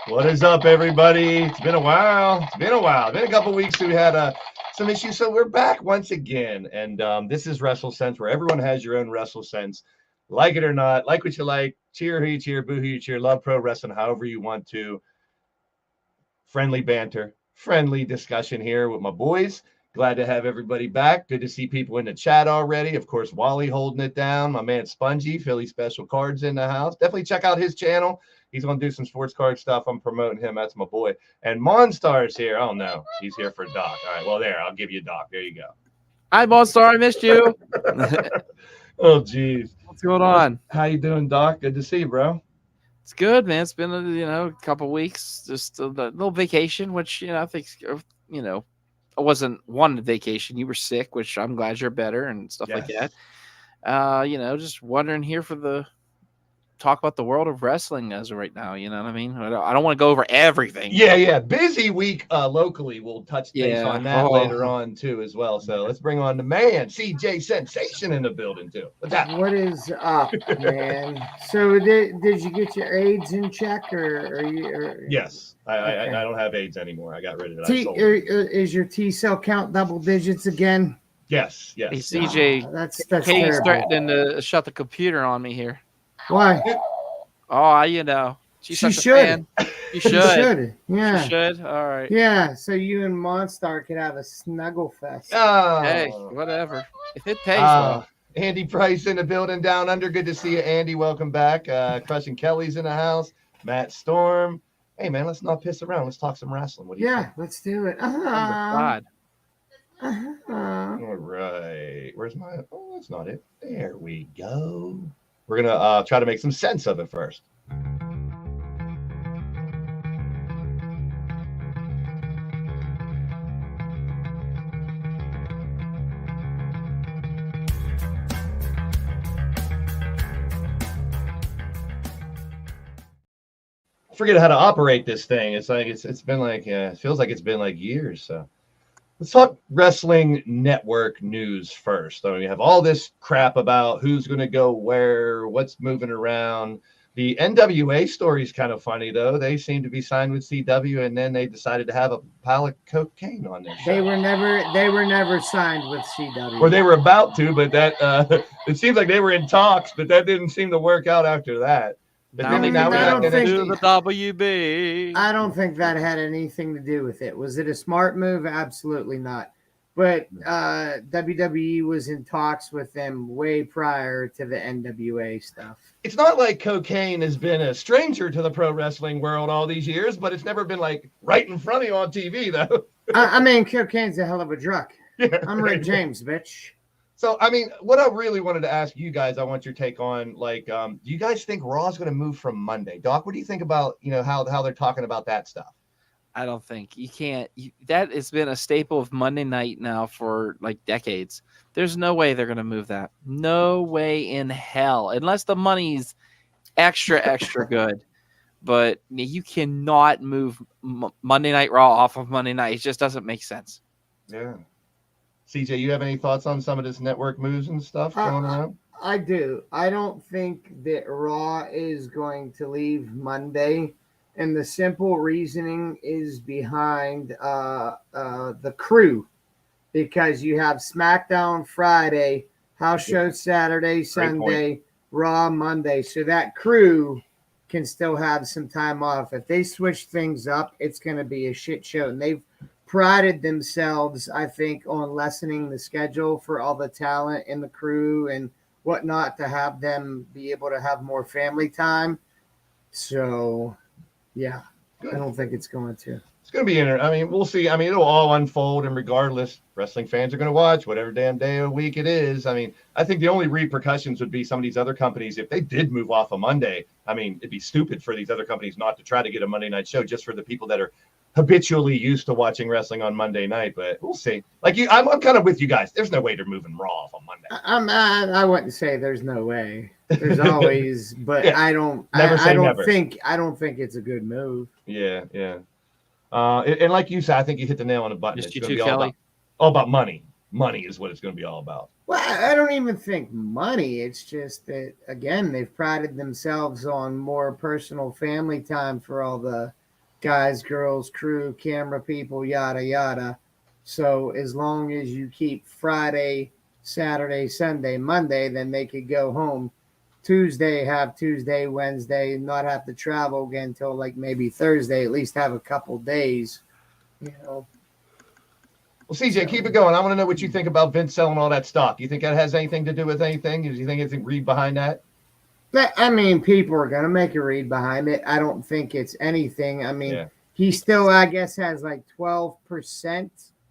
What is up, everybody? It's been a while. It's been a couple weeks. We had some issues, so we're back once again. And this is Wrestle Sense, where everyone has your own Wrestle Sense. Like it or not, like what you like, cheer who you cheer, boo who you cheer, love pro wrestling however you want to. Friendly banter, friendly discussion here with my boys. Glad to have everybody back. Good to see people in the chat already. Of course, Wally holding it down. My man Spongy, Philly Special Cards in the house. Definitely check out his channel. He's going to do some sports card stuff. I'm promoting him. That's my boy. And Monstar's here. Oh, no. He's here for Doc. All right. Well, there. I'll give you Doc. There you go. Hi, Monstar. I missed you. Oh, geez. What's going on? How you doing, Doc? Good to see you, bro. It's good, man. It's been a couple weeks, just a little vacation, which I think I wasn't wanting vacation. You were sick, which I'm glad you're better and stuff like that. Just wondering here for the talk about the world of wrestling as of right now. You know what I mean? I don't want to go over everything. Yeah. Busy week locally. We'll touch base on that later on too as well. So let's bring on the man, CJ Sensation, in the building too. What's that? What is up, man? So did you get your AIDS in check, or you? Yes, I don't have AIDS anymore. I got rid of it. Is your T cell count double digits again? Yes. Hey, CJ, that's Katie's threatening to shut the computer on me here. Why? Oh, she should. You should. Yeah. She should. All right. Yeah. So you and Monstar could have a snuggle fest. Oh. Hey, whatever. If it pays well. Andy Price in the building down under. Good to see you, Andy. Welcome back. Crushing Kelly's in the house. Matt Storm. Hey, man, let's not piss around. Let's talk some wrestling. What do you think? Let's do it. God. All right. Where's my... Oh, that's not it. There we go. We're going to try to make some sense of it first. Forget how to operate this thing. It's like it's been like it feels like it's been like years. So let's talk wrestling network news first. I mean, we have all this crap about who's going to go where, what's moving around. The NWA story is kind of funny though. They seem to be signed with CW, and then they decided to have a pile of cocaine on their show. They were never signed with CW. Or they were about to, but that it seems like they were in talks, but that didn't seem to work out after that. But now we got to do the WB. I don't think that had anything to do with it. Was it a smart move? Absolutely not. But WWE was in talks with them way prior to the NWA stuff. It's not like cocaine has been a stranger to the pro wrestling world all these years, but it's never been like right in front of you on TV, though. I mean, cocaine's a hell of a drug. Yeah, I'm Rick James, bitch. So, I mean, what I really wanted to ask you guys, I want your take on, like, do you guys think Raw is going to move from Monday? Doc, what do you think about, how they're talking about that stuff? I don't think you can't. That has been a staple of Monday night now for like decades. There's no way they're going to move that. No way in hell, unless the money's extra good. But you cannot move Monday Night Raw off of Monday night. It just doesn't make sense. Yeah. CJ, you have any thoughts on some of this network moves and stuff going around? I do. I don't think that Raw is going to leave Monday. And the simple reasoning is behind the crew, because you have SmackDown Friday, house show Saturday, Sunday, Raw Monday. So that crew can still have some time off. If they switch things up, it's going to be a shit show. And they've prided themselves, I think, on lessening the schedule for all the talent in the crew and whatnot to have them be able to have more family time. So, yeah, good. I don't think it's going to. It's going to be interesting. I mean, we'll see. I mean, it'll all unfold, and regardless, wrestling fans are going to watch whatever damn day of the week it is. I mean, I think the only repercussions would be some of these other companies, if they did move off a Monday, I mean, it'd be stupid for these other companies not to try to get a Monday night show just for the people that are habitually used to watching wrestling on Monday night, but we'll see. Like I'm kind of with you guys. There's no way they're moving Raw off on Monday. I wouldn't say there's no way. There's always, but yeah, I don't think it's a good move. Yeah. And like you said, I think you hit the nail on the button. Just you too, Kelly. All about money. Money is what it's going to be all about. Well, I don't even think money. It's just that, again, they've prided themselves on more personal family time for all the guys, girls, crew, camera people, yada, yada. So as long as you keep Friday, Saturday, Sunday, Monday, then they could go home Tuesday, have Tuesday, Wednesday, not have to travel again until like maybe Thursday, at least have a couple days, you know. Well, CJ, keep it going. I want to know what you think about Vince selling all that stock. You think that has anything to do with anything? Do you think anything read behind that? I mean, people are going to make a read behind it. I don't think it's anything. I mean, he still, I guess, has like 12%.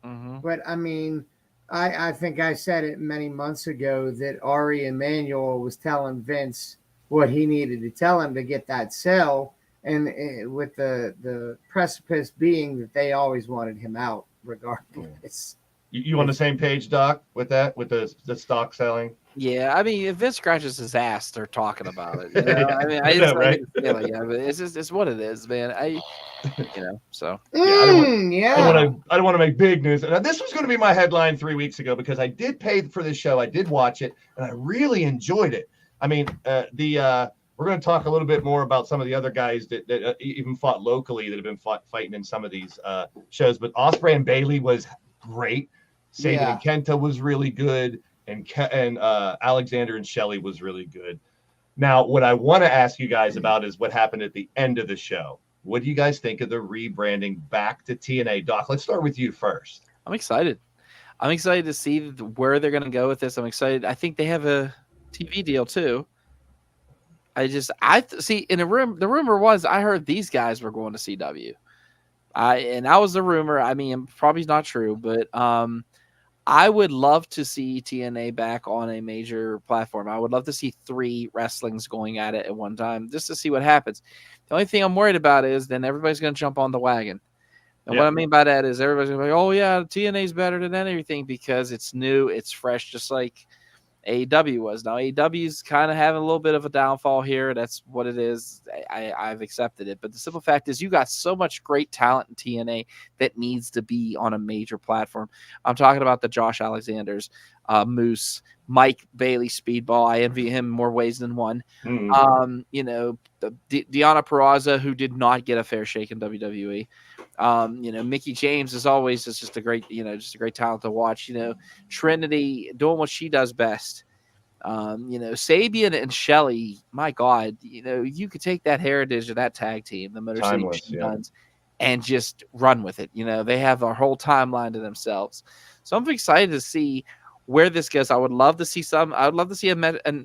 Mm-hmm. But, I mean, I think I said it many months ago that Ari Emanuel was telling Vince what he needed to tell him to get that sell. And with the precipice being that they always wanted him out regardless. You on the same page, Doc, with that, with the stock selling? Yeah, I mean, if Vince scratches his ass, they're talking about it. You know? I mean, I know, right? It's what it is, man. So I don't want to make big news. And this was going to be my headline 3 weeks ago because I did pay for this show. I did watch it, and I really enjoyed it. I mean, we're going to talk a little bit more about some of the other guys that even fought locally that have been fighting in some of these shows. But Ospreay and Bailey was great. Saban and Kenta was really good. And Alexander and Shelley was really good. Now, what I want to ask you guys about is what happened at the end of the show. What do you guys think of the rebranding back to TNA? Doc, let's start with you first. I'm excited. I'm excited to see where they're going to go with this. I'm excited. I think they have a TV deal too. I see in the rumor was I heard these guys were going to CW. And that was the rumor. I mean, probably not true, but I would love to see TNA back on a major platform. I would love to see 3 wrestlings going at it at one time just to see what happens. The only thing I'm worried about is then everybody's going to jump on the wagon. And what I mean by that is everybody's going to be like, oh, yeah, TNA's better than everything because it's new, it's fresh, just like AEW was. Now, AEW's kind of having a little bit of a downfall here. That's what it is. I've accepted it. But the simple fact is you got so much great talent in TNA that needs to be on a major platform. I'm talking about the Josh Alexanders, Moose, Mike Bailey, Speedball. I envy him in more ways than one. Mm-hmm. Deonna Purrazzo, who did not get a fair shake in WWE. Mickey James is always just a great talent to watch. Trinity doing what she does best. Sabian and Shelley, my God, you could take that heritage of that tag team, the Motor City Machine Guns, and just run with it. They have a whole timeline to themselves. So I'm excited to see where this goes. I would love to see a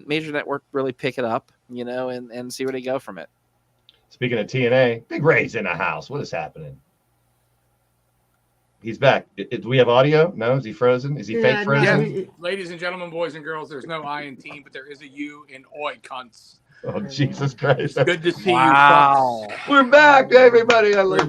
major network really pick it up, and see where they go from it. Speaking of TNA, Big Ray's in the house. What is happening? He's back. Do we have audio? No? Is he frozen? Is he fake frozen? Yeah. Ladies and gentlemen, boys and girls, there's no I in team, but there is a U in oi, cunts. Oh, Jesus Christ. It's good to see you. We're back, everybody. I love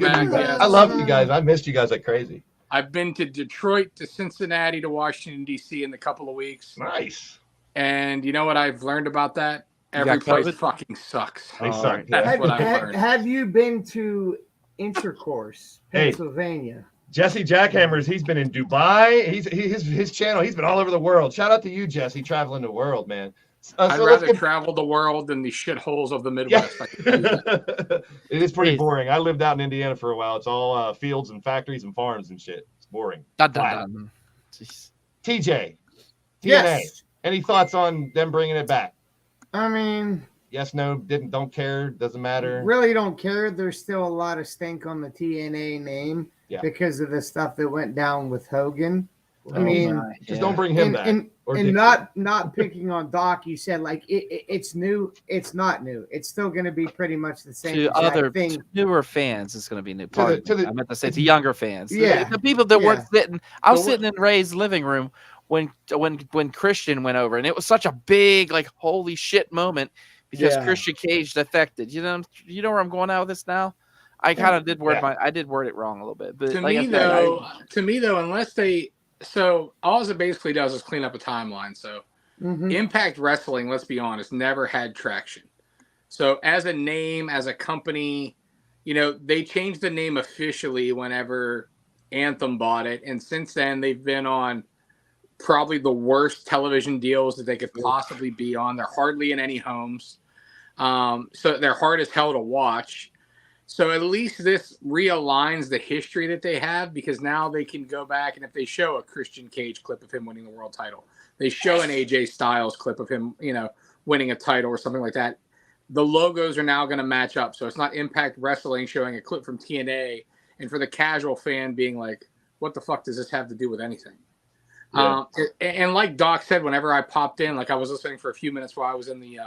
you guys. I missed you guys like crazy. I've been to Detroit, to Cincinnati, to Washington, D.C. in a couple of weeks. Nice. And you know what I've learned about that? Every place fucking sucks. They suck. That's what I've learned. Have you been to Intercourse, Pennsylvania? Jesse Jackhammers, he's been in Dubai. His channel, he's been all over the world. Shout out to you, Jesse, traveling the world, man. I'd rather travel the world than the shitholes of the Midwest. Yeah. It is pretty boring. I lived out in Indiana for a while. It's all fields and factories and farms and shit. It's boring. TJ, TNA. Yes. Any thoughts on them bringing it back? I mean, yes, no, don't care, doesn't matter. Really don't care. There's still a lot of stink on the TNA name because of the stuff that went down with Hogan. I mean, just don't bring him back. And not picking on Doc, you said like it's new. It's not new. It's still going to be pretty much the same. To other thing. Newer fans, it's going to be new. I meant to say to younger fans. Yeah, the people that weren't sitting. I was sitting in Ray's living room when Christian went over, and it was such a big like holy shit moment because Christian Cage defected. You know where I'm going out with this now. I kind of did word it wrong a little bit, but to me though, unless they. So all it basically does is clean up a timeline. So Impact Wrestling, let's be honest, never had traction. So as a name, as a company, they changed the name officially whenever Anthem bought it. And since then, they've been on probably the worst television deals that they could possibly be on. They're hardly in any homes. So they're hard as hell to watch. So at least this realigns the history that they have, because now they can go back, and if they show a Christian Cage clip of him winning the world title, they show an AJ Styles clip of him, winning a title or something like that, the logos are now going to match up. So it's not Impact Wrestling showing a clip from TNA, and for the casual fan being like, what the fuck does this have to do with anything? Yeah. And like Doc said, whenever I popped in, like I was listening for a few minutes while I was in the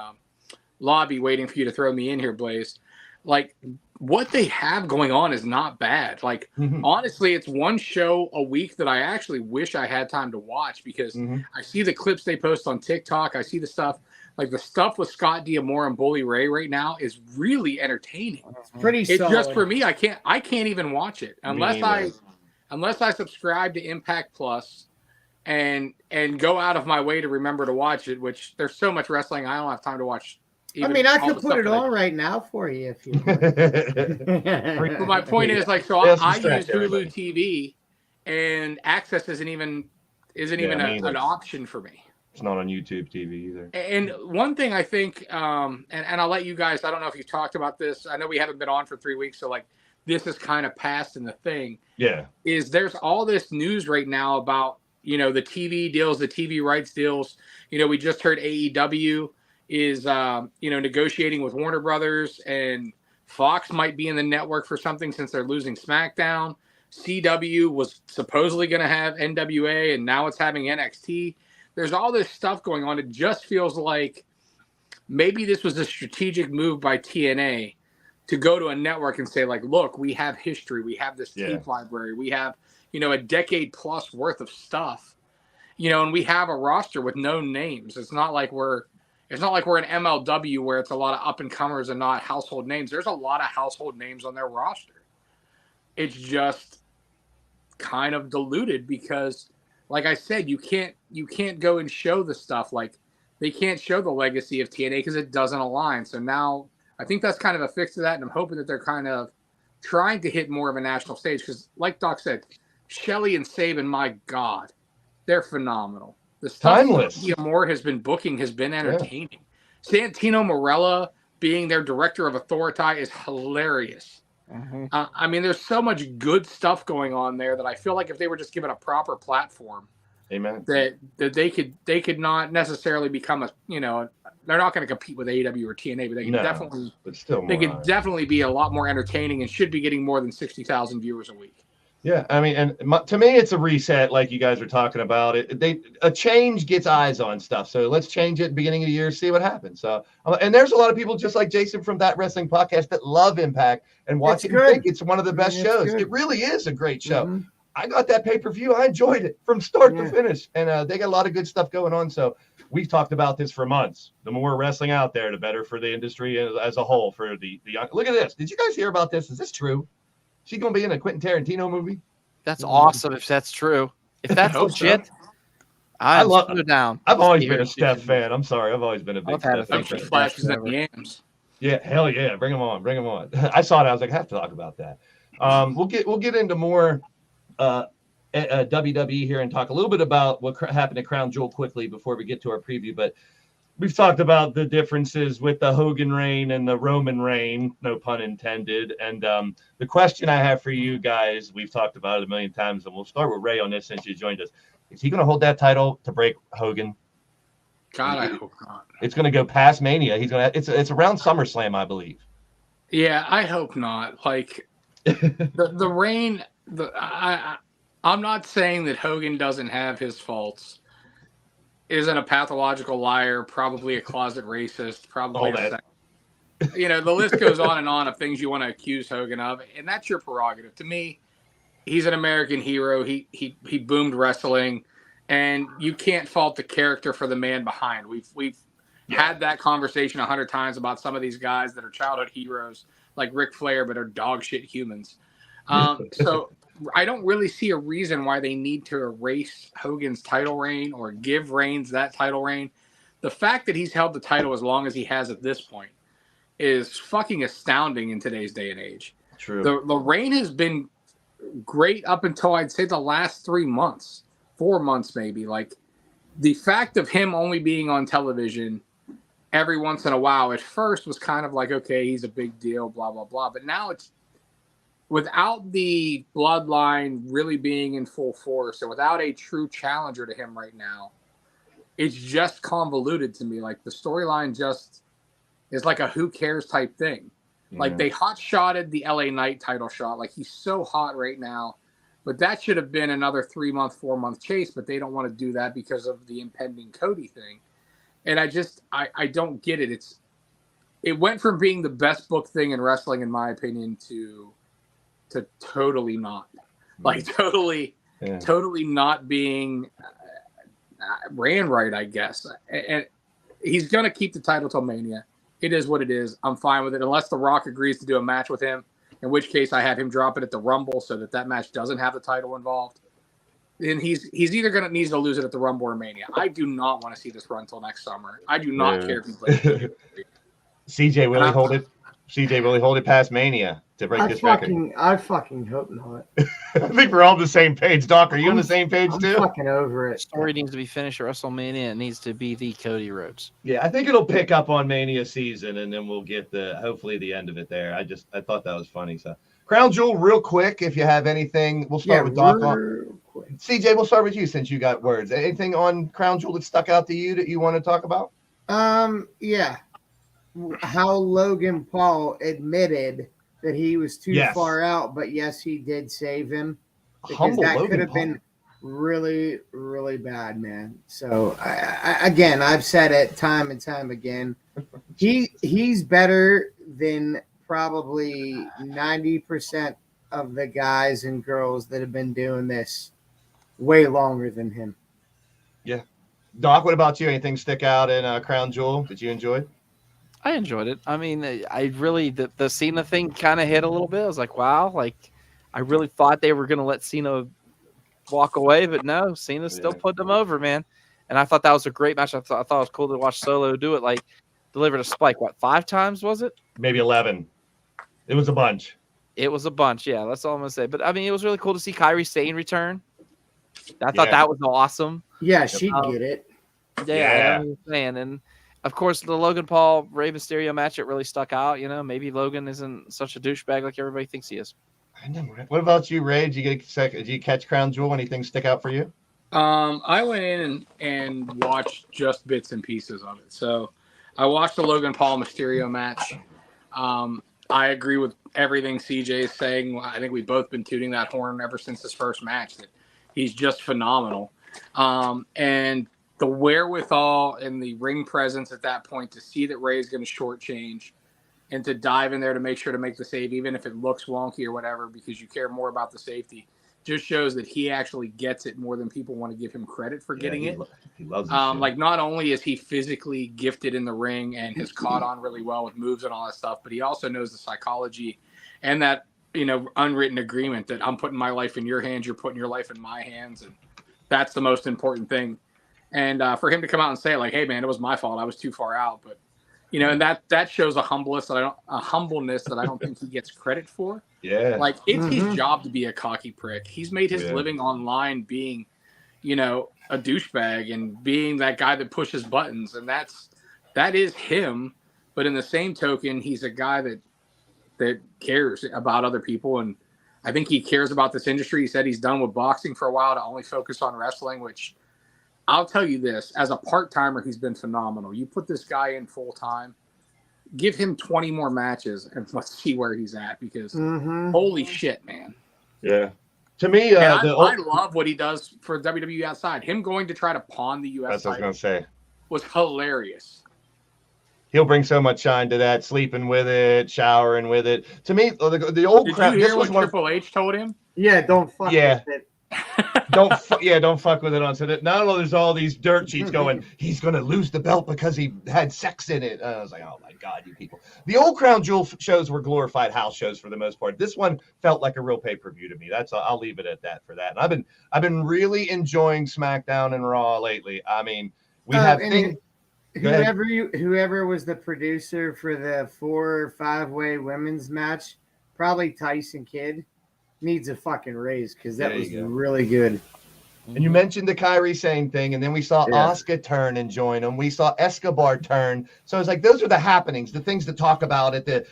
lobby waiting for you to throw me in here, Blaze, like what they have going on is not bad. Like, honestly, it's one show a week that I actually wish I had time to watch, because I see the clips they post on TikTok. I see the stuff, like the stuff with Scott D'Amore and Bully Ray right now is really entertaining. It's pretty solid. It's just for me. I can't even watch it unless I subscribe to Impact Plus and go out of my way to remember to watch it, which there's so much wrestling I don't have time to watch. I could put it on right now for you if you want. But my point is, like, so I use Hulu TV, and access isn't even an option for me. It's not on YouTube TV either. And one thing I think, and I'll let you guys, I don't know if you've talked about this. I know we haven't been on for 3 weeks, so like this is kind of past in the thing. Yeah. Is there's all this news right now about, the TV deals, the TV rights deals. We just heard AEW is, negotiating with Warner Brothers, and Fox might be in the network for something since they're losing SmackDown. CW was supposedly going to have NWA, and now it's having NXT. There's all this stuff going on. It just feels like maybe this was a strategic move by TNA to go to a network and say, like, look, we have history. We have this tape library. We have, a decade plus worth of stuff, and we have a roster with known names. It's not like we're an MLW where it's a lot of up and comers and not household names. There's a lot of household names on their roster. It's just kind of diluted because, like I said, you can't go and show the stuff. Like, they can't show the legacy of TNA because it doesn't align. So now I think that's kind of a fix to that, and I'm hoping that they're kind of trying to hit more of a national stage because, like Doc said, Shelley and Sabin, my God, they're phenomenal. The stuff D'Amore has been booking has been entertaining. Yeah. Santino Marella being their director of Authority is hilarious. There's so much good stuff going on there that I feel like if they were just given a proper platform, amen, that they could not necessarily become they're not going to compete with AEW or TNA, but they can definitely be a lot more entertaining and should be getting more than 60,000 viewers a week. Yeah, to me, it's a reset, like you guys were talking about. A change gets eyes on stuff. So let's change it at the beginning of the year, see what happens. So, and there's a lot of people just like Jason from That Wrestling Podcast that love Impact and watch it and think it's one of the best shows. Good. It really is a great show. I got that pay-per-view. I enjoyed it from start to finish, and they got a lot of good stuff going on. So we've talked about this for months. The more wrestling out there, the better for the industry as a whole. For the young. Look at this. Did you guys hear about this? Is this true? She gonna be in a Quentin Tarantino movie? That's awesome if that's true. If that's legit, I love it down. I've always been a Steph fan. I'm sorry, I've always been a big Steph fan. Flashes and yams. Yeah, hell yeah, bring them on. I saw it. I was like, I have to talk about that. We'll get into more WWE here and talk a little bit about what happened at Crown Jewel quickly before we get to our preview. But we've talked about the differences with the Hogan reign and the Roman reign, no pun intended. And the question I have for you guys, we've talked about it a million times, and we'll start with Ray on this since you joined us. Is he going to hold that title to break Hogan? God, I hope not. It's going to go past Mania. He's going to. It's around SummerSlam, I believe. Yeah, I hope not. Like the reign. I'm not saying that Hogan doesn't have his faults. Isn't a pathological liar, probably a closet racist, probably the list goes on and on of things you want to accuse Hogan of, and that's your prerogative. To me, he's an American hero. He boomed wrestling, and you can't fault the character for the man behind. We've had that conversation 100 times about some of these guys that are childhood heroes like Ric Flair, but are dog shit humans. So I don't really see a reason why they need to erase Hogan's title reign or give Reigns that title reign. The fact that he's held the title as long as he has at this point is fucking astounding in today's day and age. True. The reign has been great up until I'd say the last 3 months, 4 months maybe. Like the fact of him only being on television every once in a while at first was kind of like, okay, he's a big deal, blah, blah, blah. But now it's without the bloodline really being in full force and without a true challenger to him right now, it's just convoluted to me. Like the storyline just is like a who cares type thing. Yeah. Like they hot shotted the LA Knight title shot. Like he's so hot right now, but that should have been another 3-month, 4-month chase, but they don't want to do that because of the impending Cody thing. And I don't get it. It went from being the best booked thing in wrestling, in my opinion, to totally not. Like totally not being ran right, I guess. And he's going to keep the title till Mania. It is what it is. I'm fine with it, unless The Rock agrees to do a match with him, in which case I have him drop it at the Rumble so that match doesn't have the title involved. And he's either going to need to lose it at the Rumble or Mania. I do not want to see this run till next summer. I do not care if he plays. CJ, will he hold it? CJ, will he hold it past Mania to break this record? I fucking hope not. I think we're all on the same page. Doc, are you on the same page too? I'm fucking over it. Story needs to be finished at WrestleMania. It needs to be the Cody Rhodes. Yeah, I think it'll pick up on Mania season, and then we'll get hopefully the end of it there. I thought that was funny. So, Crown Jewel, real quick, if you have anything, we'll start with Doc. CJ, we'll start with you since you got words. Anything on Crown Jewel that stuck out to you that you want to talk about? Yeah. How Logan Paul admitted that he was too far out, but yes, he did save him. Because that could have been really, really bad, man. So again, I've said it time and time again. He's better than probably 90% of the guys and girls that have been doing this way longer than him. Yeah. Doc, what about you? Anything stick out in Crown Jewel that you enjoyed? I enjoyed it. I mean, I really, the Cena thing kind of hit a little bit. I was like, wow, like I really thought they were going to let Cena walk away, but no, Cena still put them over, man. And I thought that was a great match. I thought it was cool to watch Solo do it, like delivered a spike. What, 5 times was it? Maybe 11. It was a bunch. It was a bunch. Yeah, that's all I'm going to say. But I mean, it was really cool to see Kairi Sane return. I thought that was awesome. Yeah, she'd get it. Yeah. I was saying. And of course, the Logan Paul Rey Mysterio match, it really stuck out. You know, maybe Logan isn't such a douchebag like everybody thinks he is. I know. What about you, Ray? Did you catch Crown Jewel? Anything stick out for you? I went in and watched just bits and pieces of it. So I watched the Logan Paul Mysterio match. I agree with everything CJ is saying. I think we've both been tooting that horn ever since his first match. That he's just phenomenal. And the wherewithal and the ring presence at that point to see that Ray's going to shortchange and to dive in there to make sure to make the save, even if it looks wonky or whatever, because you care more about the safety, just shows that he actually gets it more than people want to give him credit for getting it. He loves it. Like not only is he physically gifted in the ring and has caught on really well with moves and all that stuff, but he also knows the psychology and that, unwritten agreement that I'm putting my life in your hands, you're putting your life in my hands. And that's the most important thing. And for him to come out and say like, hey man, it was my fault. I was too far out. But and that shows a humbleness that I don't think he gets credit for. Yeah. Like it's his job to be a cocky prick. He's made his living online being, a douchebag and being that guy that pushes buttons. And that is him. But in the same token, he's a guy that cares about other people. And I think he cares about this industry. He said he's done with boxing for a while to only focus on wrestling, which I'll tell you this, as a part-timer, he's been phenomenal. You put this guy in full-time, give him 20 more matches, and let's see where he's at, because holy shit, man. Yeah. To me, I love what he does for WWE outside. Him going to try to pawn the U.S. That's what I was going to say. Was hilarious. He'll bring so much shine to that, sleeping with it, showering with it. To me, the old crap. Did you hear what Triple H told him? Yeah, don't fuck with it. Don't fuck with it on. So that not only there's all these dirt sheets going, he's going to lose the belt because he had sex in it. And I was like, oh my God, you people. The old Crown Jewel shows were glorified house shows for the most part. This one felt like a real pay-per-view to me. I'll leave it at that for that. And I've been really enjoying SmackDown and Raw lately. I mean, we have things. Whoever was the producer for the 4 or 5-way women's match, probably Tyson Kidd, needs a fucking raise because that was really good. And you mentioned the Kairi Sane thing, and then we saw Yeah. Asuka turn and join him. We saw Escobar turn. So it's like those are the happenings, the things to talk about at the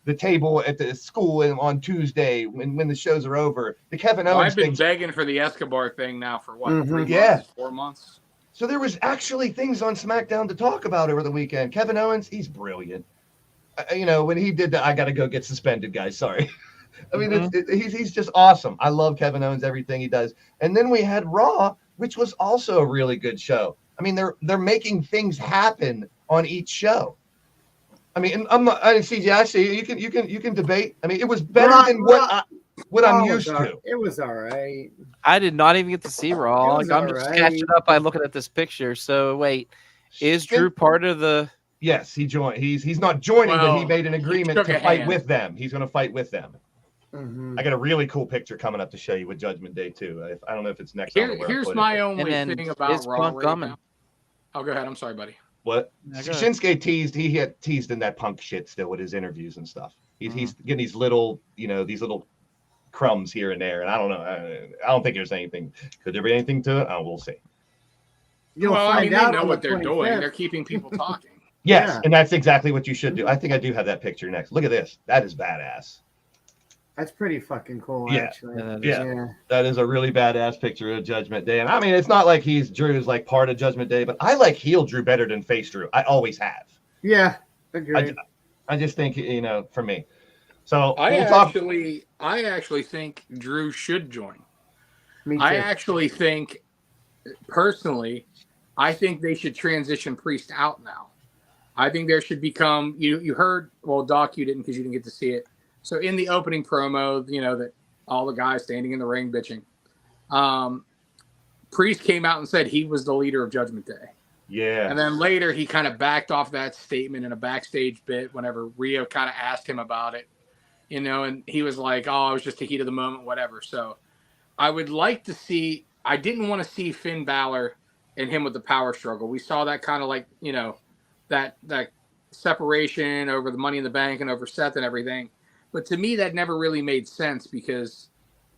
the table at the school on Tuesday when the shows are over. The Kevin Owens I've been things. begging for the Escobar thing now for what, 3 months, Yeah. 4 months? So there was actually things on SmackDown to talk about over the weekend. Kevin Owens, he's brilliant. When he did that, I got to go get suspended, guys. Sorry. I mean, he's just awesome. I love Kevin Owens, everything he does. And then we had Raw, which was also a really good show. I mean, they're making things happen on each show. I mean, CJ, I see you can debate. I mean, it was better than what I'm used to. It was all right. I did not even get to see Raw. It was I'm just alright. catching up by looking at this picture. So wait, is Drew part of the? Yes, he joined. He's not joining, but he made an agreement to fight hand. with them. He's going to fight with them. Mm-hmm. I got a really cool picture coming up to show you with Judgment Day too. I don't know if it's next. Here's my only And thing about Raw Punk right coming? now. Oh, go ahead. I'm sorry, buddy. What? Yeah, go ahead. Shinsuke teased. He had teased in that Punk shit still with his interviews and stuff. He's getting these little, these little crumbs here and there. And I don't know. I don't think there's anything. Could there be anything to it? Oh, we'll see. You'll Well, I find mean, they out know on what the they're doing. 25th. They're keeping people talking. Yes, Yeah. and that's exactly what you should do. I think I do have that picture next. Look at this. That is badass. That's pretty fucking cool, Yeah. actually. Yeah. That is a really badass picture of Judgment Day. And I mean, it's not like Drew's like part of Judgment Day, but I like heel Drew better than face Drew. I always have. Yeah, agreed. I just think, for me. So I we'll actually think Drew should join. Me too. I actually think, personally, I think they should transition Priest out now. I think there should become, you heard, well, Doc, you didn't because you didn't get to see it. So in the opening promo, that all the guys standing in the ring bitching, Priest came out and said he was the leader of Judgment Day. Yeah. And then later he kind of backed off that statement in a backstage bit whenever Rio kind of asked him about it, and he was like, oh, it was just the heat of the moment, whatever. So I would like to see, I didn't want to see Finn Balor and him with the power struggle. We saw that kind of like, that separation over the Money in the Bank and over Seth and everything. But to me, that never really made sense because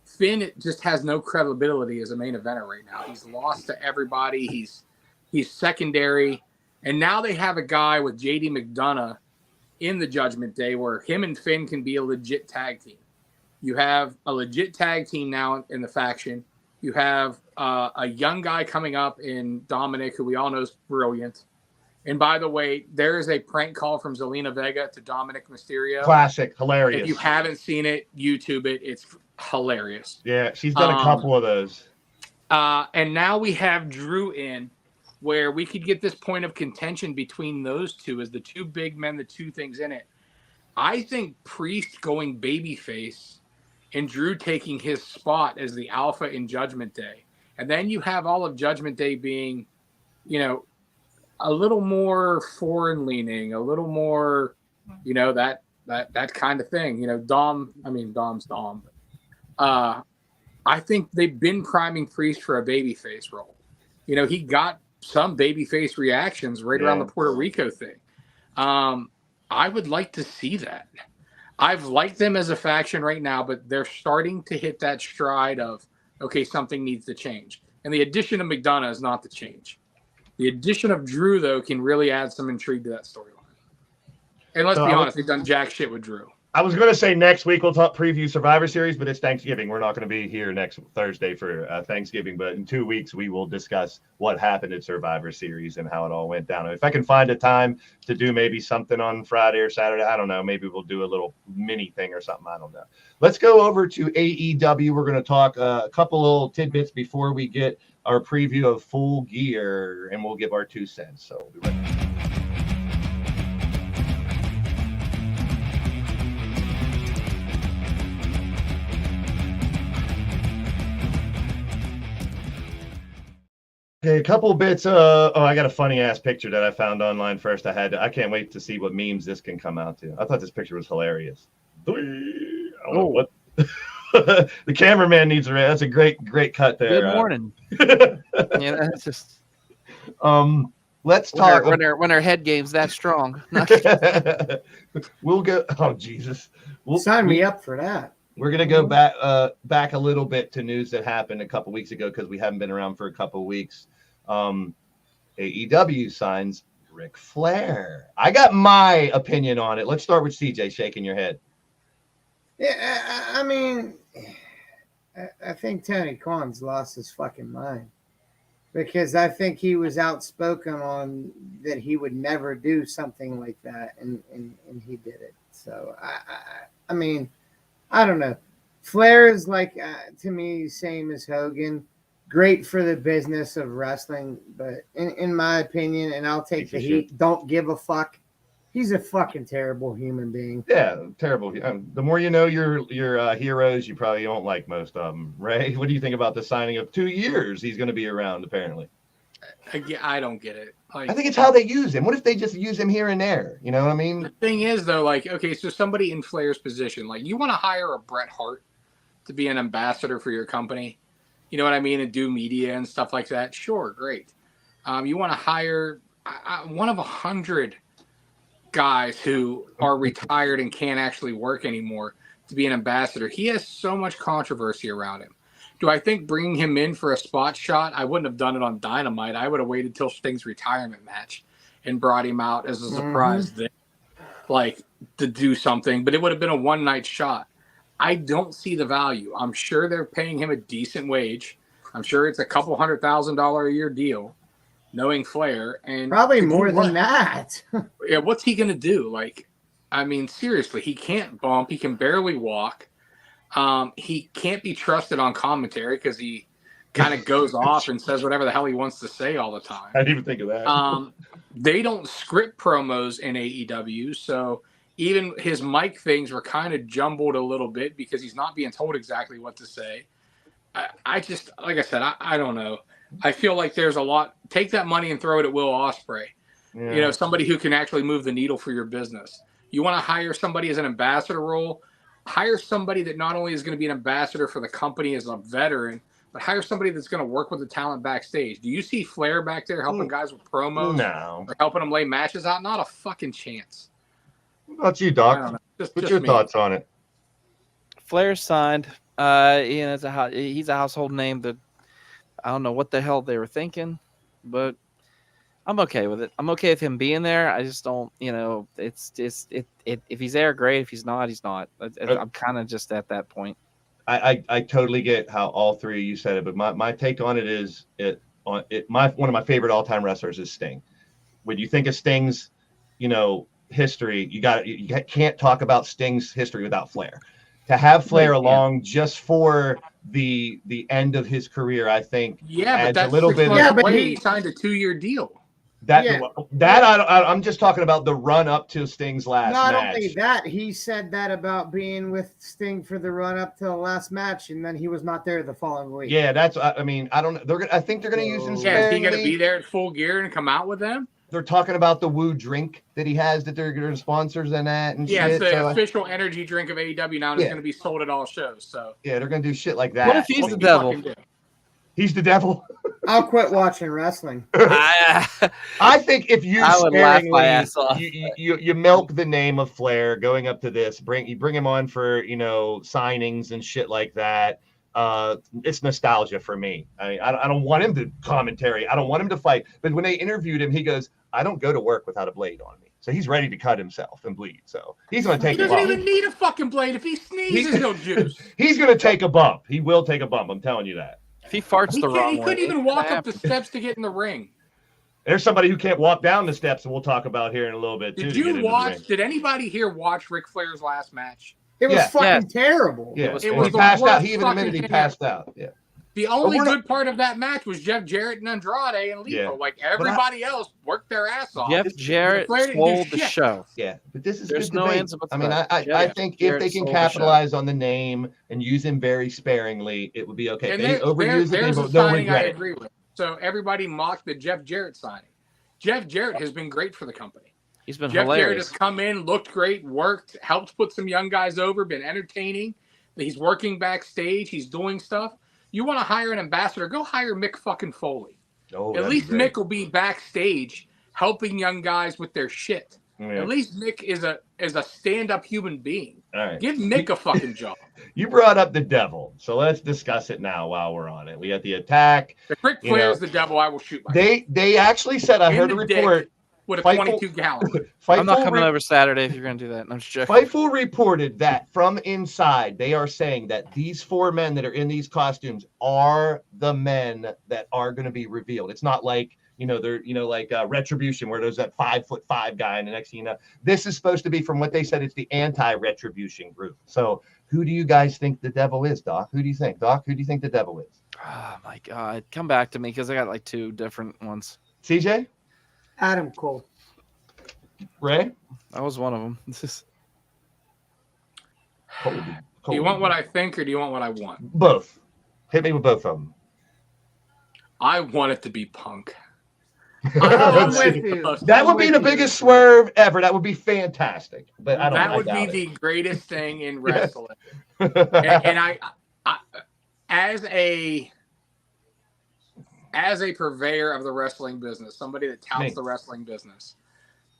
Finn just has no credibility as a main eventer right now. He's lost to everybody. He's secondary. And now they have a guy with JD McDonough in the Judgment Day where him and Finn can be a legit tag team. You have a legit tag team now in the faction. You have a young guy coming up in Dominic, who we all know is brilliant. And by the way, there is a prank call from Zelina Vega to Dominic Mysterio. Classic, hilarious. If you haven't seen it, YouTube it. It's hilarious. Yeah, she's done a couple of those. And now we have Drew in, where we could get this point of contention between those two as the two big men, the two things in it. I think Priest going babyface and Drew taking his spot as the alpha in Judgment Day. And then you have all of Judgment Day being, a little more foreign leaning, a little more, that kind of thing. Dom's Dom. I think they've been priming Priest for a babyface role. He got some babyface reactions right around the Puerto Rico thing. I would like to see that. I've liked them as a faction right now, but they're starting to hit that stride of, okay, something needs to change. And the addition of McDonough is not the change. The addition of Drew, though, can really add some intrigue to that storyline. And let's be honest, they've done jack shit with Drew. I was going to say next week we'll talk preview Survivor Series, but it's Thanksgiving. We're not going to be here next Thursday for Thanksgiving, but in 2 weeks we will discuss what happened at Survivor Series and how it all went down. If I can find a time to do maybe something on Friday or Saturday, I don't know. Maybe we'll do a little mini thing or something. I don't know. Let's go over to AEW. We're going to talk a couple little tidbits before we get our preview of Full Gear, and we'll give our 2 cents. So we'll be right back. Okay, a couple bits. I got a funny ass picture that I found online first. I can't wait to see what memes this can come out to. I thought this picture was hilarious. I don't know what. The cameraman needs a rest. That's a great cut there. Good morning. That's just. Let's talk when our head game's that strong. We'll go. Oh Jesus! Sign me up for that. We're gonna go back a little bit to news that happened a couple weeks ago because we haven't been around for a couple weeks. AEW signs Ric Flair. I got my opinion on it. Let's start with CJ shaking your head. Yeah, I mean, I think Tony Khan's lost his fucking mind because I think he was outspoken on that he would never do something like that, and he did it. So I mean, I don't know. Flair is like to me same as Hogan. Great for the business of wrestling, but in my opinion, and I'll take the heat, don't give a fuck. He's a fucking terrible human being. Yeah, terrible. The more you know your heroes, you probably don't like most of them, Ray. What do you think about the signing of 2 years? He's going to be around, apparently. I don't get it. Like, I think it's how they use him. What if they just use him here and there? You know what I mean? The thing is, though, like, okay, so somebody in Flair's position, like, you want to hire a Bret Hart to be an ambassador for your company, you know what I mean, and do media and stuff like that. Sure, great. You want to hire one of 100 guys who are retired and can't actually work anymore to be an ambassador. He has so much controversy around him. Do I think bringing him in for a spot shot? I wouldn't have done it on Dynamite. I would have waited till Sting's retirement match and brought him out as a surprise then, like, to do something. But it would have been a one-night shot. I don't see the value. I'm sure they're paying him a decent wage. I'm sure it's a couple $100,000 a year deal, knowing Flair. And probably more than that. Yeah, what's he going to do? Like, I mean, seriously, he can't bump. He can barely walk. He can't be trusted on commentary because he kind of goes off and says whatever the hell he wants to say all the time. I didn't even think of that. They don't script promos in AEW, so even his mic things were kind of jumbled a little bit because he's not being told exactly what to say. I just, like I said, I don't know. I feel like there's a lot. Take that money and throw it at Will Ospreay. Yeah. You know, somebody who can actually move the needle for your business. You want to hire somebody as an ambassador role, hire somebody that not only is going to be an ambassador for the company as a veteran, but hire somebody that's going to work with the talent backstage. Do you see Flair back there helping guys with promos? No. Or helping them lay matches out? Not a fucking chance. What about you, Doc? What's your thoughts on it? Flair signed. He's a household name that I don't know what the hell they were thinking, but I'm okay with it. I'm okay with him being there. I just don't, it's if he's there, great. If he's not, he's not. I'm kind of just at that point. I totally get how all three of you said it, but my take on it is one of my favorite all-time wrestlers is Sting. When you think of Sting's, history, you can't talk about Sting's history without Flair. To have Flair along just for the end of his career, I think, but that's a little bit. But he signed a 2-year deal. I'm just talking about the run up to Sting's last match. Not only that, he said that about being with Sting for the run up to the last match, and then he was not there the following week. Yeah, I don't know. I think they're going to use him. Yeah, is he going to be there at full gear and come out with them? They're talking about the Woo drink that he has that they're going to sponsors and that and shit. It's the official energy drink of AEW now, and it's going to be sold at all shows. So yeah, they're going to do shit like that. What if he's the devil? He's the devil. I'll quit watching wrestling. I think if you I would laugh my ass off. You milk the name of Flair going up to this, you bring him on for signings and shit like that. It's nostalgia for me. I don't want him to commentary. I don't want him to fight. But when they interviewed him, he goes, "I don't go to work without a blade on me." So he's ready to cut himself and bleed. So he's going to take. He doesn't even need a fucking blade. If he sneezes, no juice. He's going to take a bump. He will take a bump. I'm telling you that. If he farts the wrong way, he couldn't even walk up the steps to get in the ring. There's somebody who can't walk down the steps, and we'll talk about here in a little bit too. Did anybody here watch Ric Flair's last match? It was fucking terrible. Yeah, he passed out. He even admitted he passed out. Yeah. The only good part of that match was Jeff Jarrett and Andrade and Lethal. Yeah. Like everybody else worked their ass off. Jeff Jarrett stole the show. Yeah, but this is there's good no debate. answer but I think if they can capitalize on the name and use him very sparingly, it would be okay. And they overuse the name, there's a but no signing I regret it. agree with. So everybody mocked the Jeff Jarrett signing. Jeff Jarrett has been great for the company. He's been Jeff hilarious. Jarrett has come in, looked great, worked, helped put some young guys over, been entertaining. He's working backstage. He's doing stuff. You want to hire an ambassador? Go hire Mick fucking Foley. At least Mick will be backstage helping young guys with their shit. Yeah. At least Mick is a is a stand-up human being. All right. Give Nick a fucking job. You brought up the devil, so let's discuss it now while we're on it. We got the attack. If Ric Flair is the devil, I will shoot myself. They actually said, I heard a report with a 22-gallon. I'm not coming over Saturday if you're going to do that. I'm just joking. Fightful reported that from inside, they are saying that these 4 men that are in these costumes are the men that are going to be revealed. It's not like, they're, like Retribution, where there's that 5'5" guy, and the next thing you know, this is supposed to be, from what they said, it's the anti-Retribution group. So who do you guys think the devil is, Doc? Who do you think, Doc? Who do you think the devil is? Oh, my God. Come back to me, because I got like 2 different ones. CJ? Adam Cole. Ray? That was one of them. Do you want what I think, or do you want what I want? Both. Hit me with both of them. I want it to be Punk. I'm with you. That would be the biggest swerve ever. That would be fantastic. But I don't. That would be the greatest thing in wrestling. and I, as a purveyor of the wrestling business, somebody that touts the wrestling business,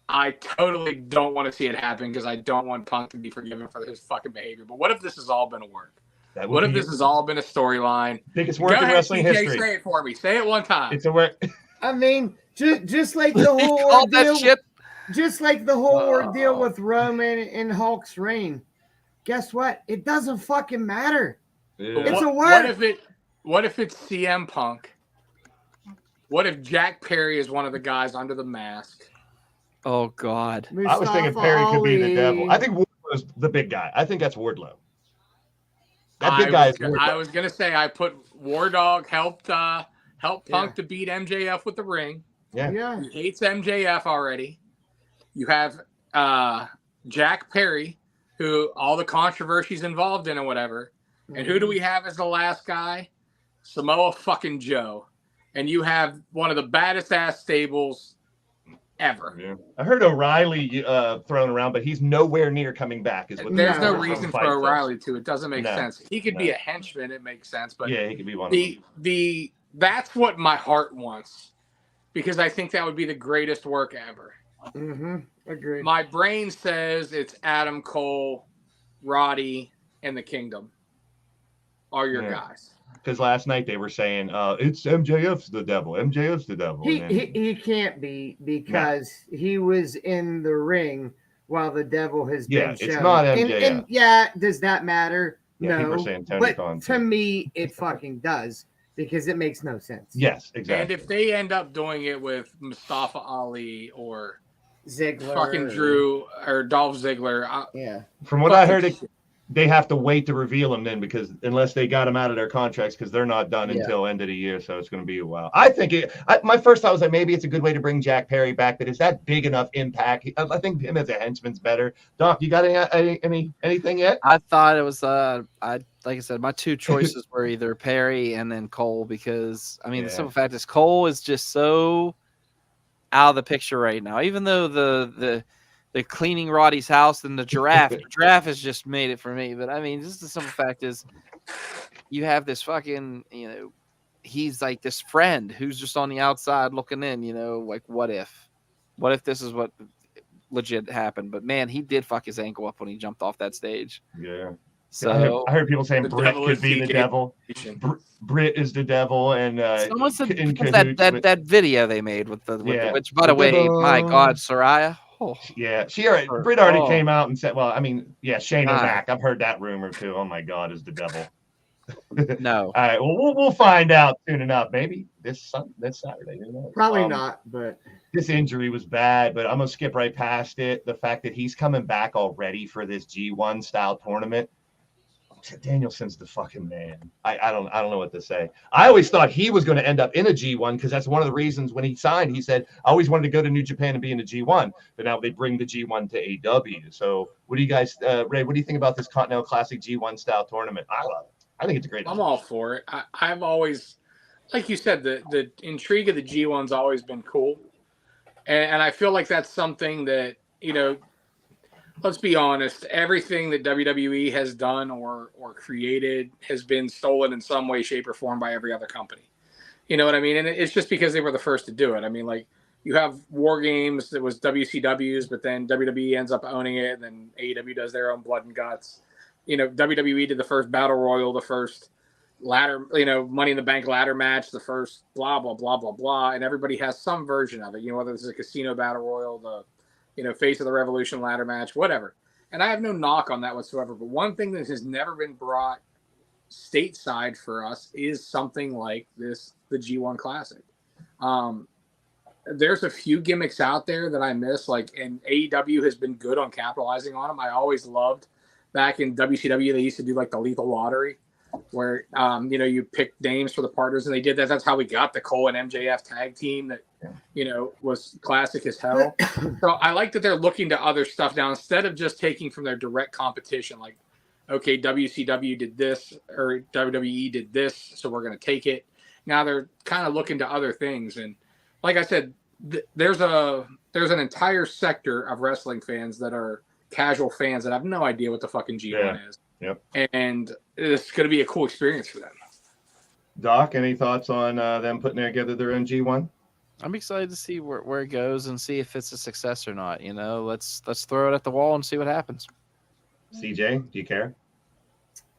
I totally don't want to see it happen, because I don't want Punk to be forgiven for his fucking behavior. But what if this has all been a work? What if this has all been a storyline? Biggest work in wrestling history. Say it for me. Say it one time. It's a work. I mean, just like the whole ordeal, just like the whole ordeal with Roman and Hulk's reign. Guess what? It doesn't fucking matter. Yeah. It's a work. What if it's CM Punk? What if Jack Perry is one of the guys under the mask? Oh God! I was thinking Perry could be the devil. I think Wardlow's the big guy. I think that's Wardlow. That big guy is Wardlow. I was gonna say I put War Dog helped Punk to beat MJF with the ring. Yeah. He hates MJF already. You have Jack Perry, who all the controversies involved in or whatever. And who do we have as the last guy? Samoa fucking Joe. And you have one of the baddest ass stables ever. Yeah. I heard O'Reilly thrown around, but he's nowhere near coming back. There's no reason for O'Reilly to. It doesn't make sense. He could be a henchman. It makes sense. But yeah, he could be one of them. That's what my heart wants, because I think that would be the greatest work ever. Mm-hmm. Agreed. My brain says it's Adam Cole, Roddy, and the Kingdom are your guys. Because last night they were saying it's MJF's the devil. MJF's the devil. He can't be, because he was in the ring while the devil has been shown. It's not MJF. And does that matter? Yeah, no. People are saying Tony but Khan, to me, it fucking does, because it makes no sense. Yes, exactly. And if they end up doing it with Mustafa Ali or Ziggler, fucking Drew or Dolph Ziggler, from what I heard, they have to wait to reveal them then, because unless they got them out of their contracts, because they're not done until end of the year, so it's going to be a while. I think my first thought was that maybe it's a good way to bring Jack Perry back, but is that big enough impact? I think him as a henchman's better. Doc, you got anything yet? I thought it was like I said, my 2 choices were either Perry and then Cole, because the simple fact is Cole is just so out of the picture right now. Even though the cleaning Roddy's house and the giraffe has just made it for me. But just the simple fact is, you have this fucking, he's like this friend who's just on the outside looking in, like what if this is what legit happened? But man, he did fuck his ankle up when he jumped off that stage. Yeah. So I heard people saying Britt could be the devil. Britt is the devil, and someone said that video they made with the which, by the way, my God, Soraya. Oh. Yeah, Britt already came out and said, Shane O'Mac. I've heard that rumor too. Oh my God, is the devil. No. All right, well, we'll find out soon enough. Maybe this Saturday. Probably not, but this injury was bad. But I'm gonna skip right past it. The fact that he's coming back already for this G1 style tournament. Danielson's the fucking man. I don't know what to say. I always thought he was going to end up in a G1, because that's one of the reasons when he signed, he said, I always wanted to go to New Japan and be in a G1, but now they bring the G1 to AEW. So what do you guys, Ray, what do you think about this Continental Classic G1 style tournament? I love it. I think it's a great. I'm all for it. I've always, like you said, the intrigue of the G1's always been cool. And I feel like that's something that, let's be honest, everything that WWE has done or created has been stolen in some way, shape, or form by every other company. You know what I mean? And it's just because they were the first to do it. you have War Games that was WCW's, but then WWE ends up owning it, and then AEW does their own Blood and Guts. WWE did the first Battle Royal, the first ladder, Money in the Bank ladder match, the first blah, blah, blah, blah, blah, and everybody has some version of it, whether it's a Casino Battle Royal, the, Face of the Revolution ladder match, whatever. And I have no knock on that whatsoever, but one thing that has never been brought stateside for us is something like this, the G1 Classic. There's a few gimmicks out there that I miss, and AEW has been good on capitalizing on them. I always loved back in WCW, they used to do the Lethal Lottery, where you pick names for the partners, and they did that. That's how we got the Cole and MJF tag team that was classic as hell. So I like that they're looking to other stuff now instead of just taking from their direct competition. Okay, WCW did this or WWE did this, so we're going to take it. Now they're kind of looking to other things, and like I said, there's an entire sector of wrestling fans that are casual fans that have no idea what the fucking G1 is. Yep. And it's going to be a cool experience for them. Doc, any thoughts on them putting together their own G1? I'm excited to see where it goes and see if it's a success or not. Let's throw it at the wall and see what happens. CJ, do you care?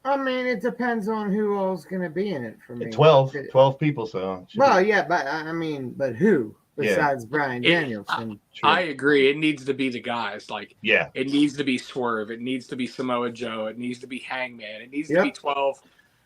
I mean, it depends on who all's going to be in it for me. 12 people, so. Well, yeah, but who besides Bryan Danielson? I agree. It needs to be the guys. It needs to be Swerve. It needs to be Samoa Joe. It needs to be Hangman. It needs to be 12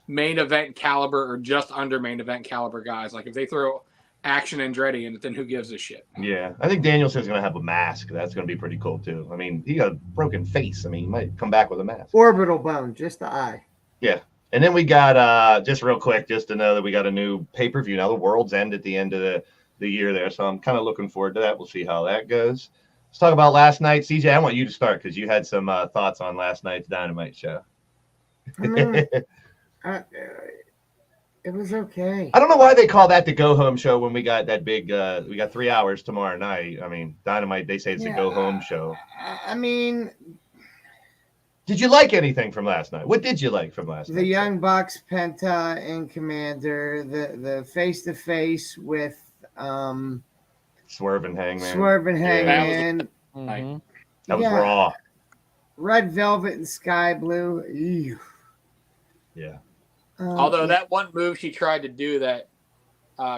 main event caliber or just under main event caliber guys. If they throw Action Andretti in it, then who gives a shit? Yeah, I think Danielson's going to have a mask. That's going to be pretty cool, too. I mean, he got a broken face. I mean, he might come back with a mask. Orbital bone, just the eye. Yeah. And then we got, just real quick, just to know that we got a new pay-per-view. Now, the World's End at the end of the year there, so I'm kind of looking forward to that. We'll see how that goes. Let's talk about last night. CJ, I want you to start because you had some thoughts on last night's Dynamite show. I mean, it was okay. I don't know why they call that the go-home show when we got that big we got 3 hours tomorrow night. I mean, Dynamite, they say it's a go-home show. I mean, did you like anything from last night? What did you like from last night? The Young Bucks, Penta, and Commander, the face-to-face with Swerve and Hangman. That was raw. Red Velvet and Sky Blue. Ew. Yeah. Although that one move she tried to do, that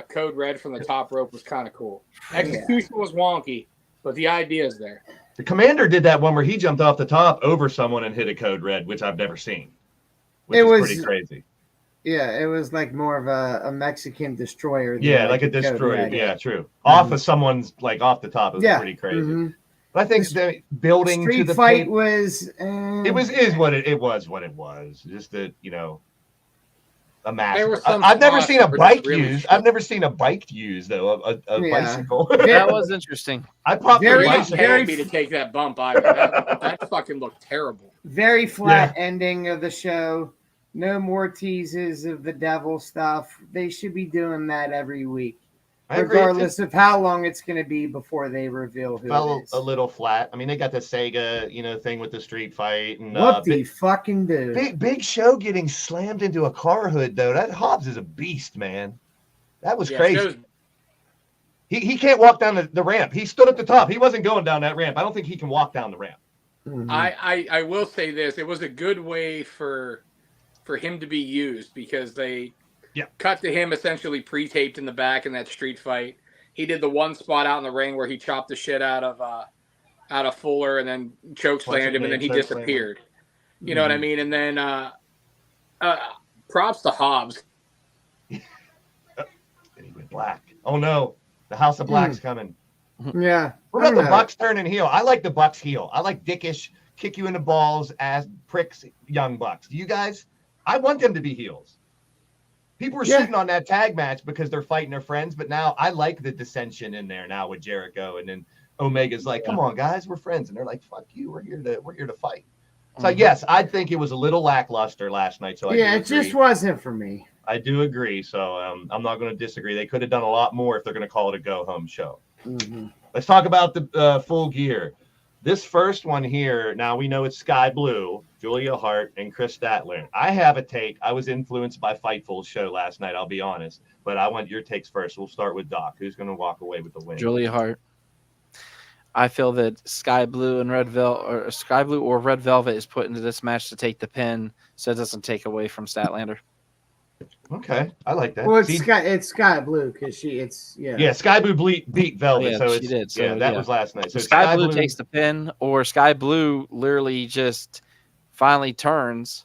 Code Red from the top rope, was kind of cool. Execution was wonky, but the idea is there. The Commander did that one where he jumped off the top over someone and hit a Code Red, which I've never seen. Which was pretty crazy. Yeah, it was like more of a Mexican destroyer. Yeah, like a destroyer. Yeah, true. Off of someone's, off the top. It was pretty crazy. Mm-hmm. But I think the building street to the fight was. It was what it was. Just that, a massive. I've never seen a bike used. I've never seen a bike used though. A bicycle. That was interesting. I popped very happy to take that bump. That fucking looked terrible. Very flat ending of the show. No more teases of the devil stuff. They should be doing that every week, regardless of how long it's going to be before they reveal who it is. A little flat. I mean, they got the Sega, thing with the street fight and what the fucking dude. Big Show getting slammed into a car hood though. That Hobbs is a beast, man. That was crazy. He can't walk down the ramp. He stood at the top. He wasn't going down that ramp. I don't think he can walk down the ramp. Mm-hmm. I will say this: it was a good way for him to be used because they cut to him essentially pre-taped in the back in that street fight. He did the one spot out in the ring where he chopped the shit out of Fuller and then chokeslammed him and then he disappeared. You know what I mean? And then props to Hobbs. And he went black. Oh no, the House of Black's coming. Yeah. What about the Bucks turning heel? I like the Bucks heel. I like dickish, kick you in the balls, ass pricks, young Bucks. Do you guys? I want them to be heels. People were shooting on that tag match because they're fighting their friends, but now I like the dissension in there now with Jericho, and then Omega's like, "Come on, guys, we're friends," and they're like, "Fuck you, we're here to fight." So yes, I think it was a little lackluster last night. So it just wasn't for me. I do agree. So I'm not going to disagree. They could have done a lot more if they're going to call it a go home show. Mm-hmm. Let's talk about the Full Gear. This first one here. Now we know it's Sky Blue. Julia Hart, and Chris Statler. I have a take. I was influenced by Fightful's show last night, I'll be honest. But I want your takes first. We'll start with Doc. Who's going to walk away with the win? Julia Hart. I feel that Sky Blue or Red Velvet is put into this match to take the pin, so it doesn't take away from Statlander. Okay, I like that. Well, it's Sky Blue because Sky Blue beat Velvet, she did. So, that was last night. So Sky Blue takes the pin, or Sky Blue literally just finally turns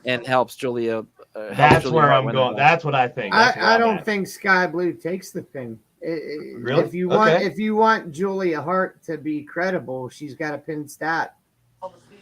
and helps Julia. That's where I'm going. That's what I think. I don't think Sky Blue takes the pin. Really? If you want Julia Hart to be credible, she's got to pin Stat.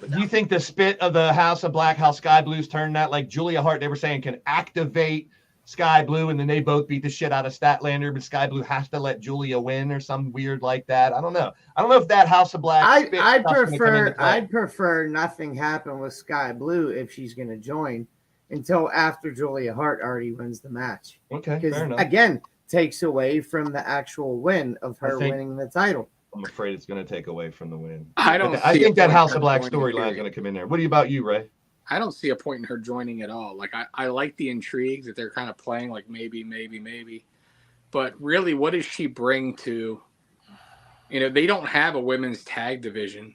Do you think the spit of the House of Black, how Sky Blue's turned that, like Julia Hart, they were saying, can activate Sky Blue, and then they both beat the shit out of Statlander, but Sky Blue has to let Julia win or something weird like that? I don't know. I don't know if that House of Black. I'd prefer nothing happen with Sky Blue if she's going to join until after Julia Hart already wins the match. Okay, fair enough. Again, takes away from the actual win of her winning the title. I'm afraid it's going to take away from the win. I think that House of Black storyline is going to come in there. What about you, Ray? I don't see a point in her joining at all. Like I like the intrigue that they're kind of playing, like maybe. But really, what does she bring to? They don't have a women's tag division.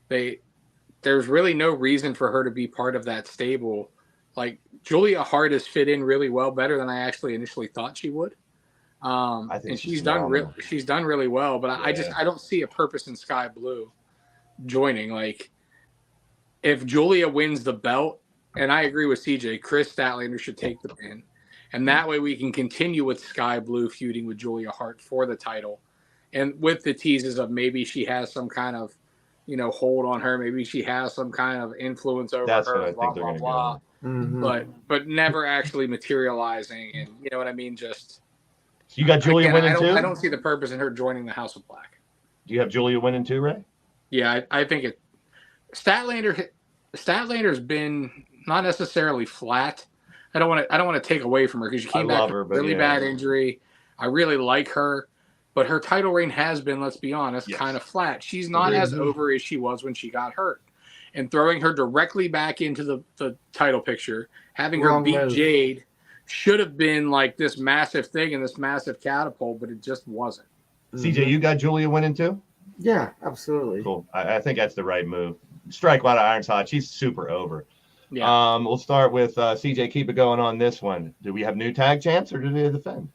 There's really no reason for her to be part of that stable. Like Julia Hart has fit in really well, better than I actually initially thought she would. I think and she's done really well, but I don't see a purpose in Sky Blue joining. Like if Julia wins the belt, and I agree with CJ, Chris Statlander should take the pin, and that way we can continue with Sky Blue feuding with Julia Hart for the title, and with the teases of maybe she has some kind of hold on her, maybe she has some kind of influence over her, blah blah blah. Mm-hmm. But never actually materializing, and you know what I mean, just. You got Julia winning too? I don't see the purpose in her joining the House of Black. Do you have Julia winning too, Ray? Yeah, I think it. Statlander's been not necessarily flat. I don't want to take away from her because she came back from a really bad injury. I really like her, but her title reign has been, let's be honest, kind of flat. She's not as over as she was when she got hurt. And throwing her directly back into the title picture, having her beat Jade, should have been like this massive thing and this massive catapult, but it just wasn't. CJ, you got Julia winning too? Yeah, absolutely. Cool. I think that's the right move. Strike while the iron's hot. She's super over. Yeah. We'll start with CJ. Keep it going on this one. Do we have new tag champs or do they defend?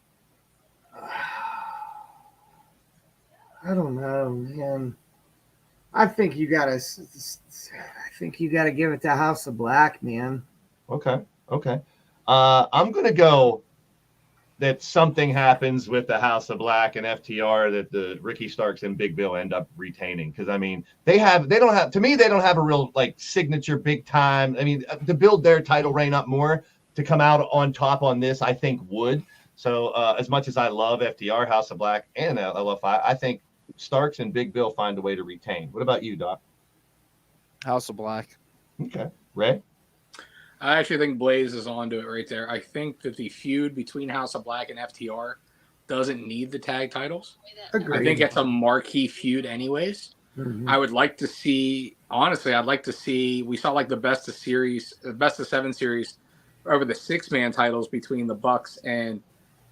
I don't know, man. I think you gotta give it to House of Black, man. Okay. I'm gonna go that something happens with the House of Black and FTR that the Ricky Starks and Big Bill end up retaining, because I mean they don't have a real like signature big time. I mean, to build their title reign up more to come out on top on this, I think would. So as much as I love FTR, House of Black, and LFI, I think Starks and Big Bill find a way to retain. What about you, Doc? House of Black. Okay, Ray. I actually think Blaze is onto it right there. I think that the feud between House of Black and FTR doesn't need the tag titles. Agreed. I think it's a marquee feud anyways. Mm-hmm. I would like to see, honestly, we saw like the best of 7 series over the 6-man titles between the Bucks and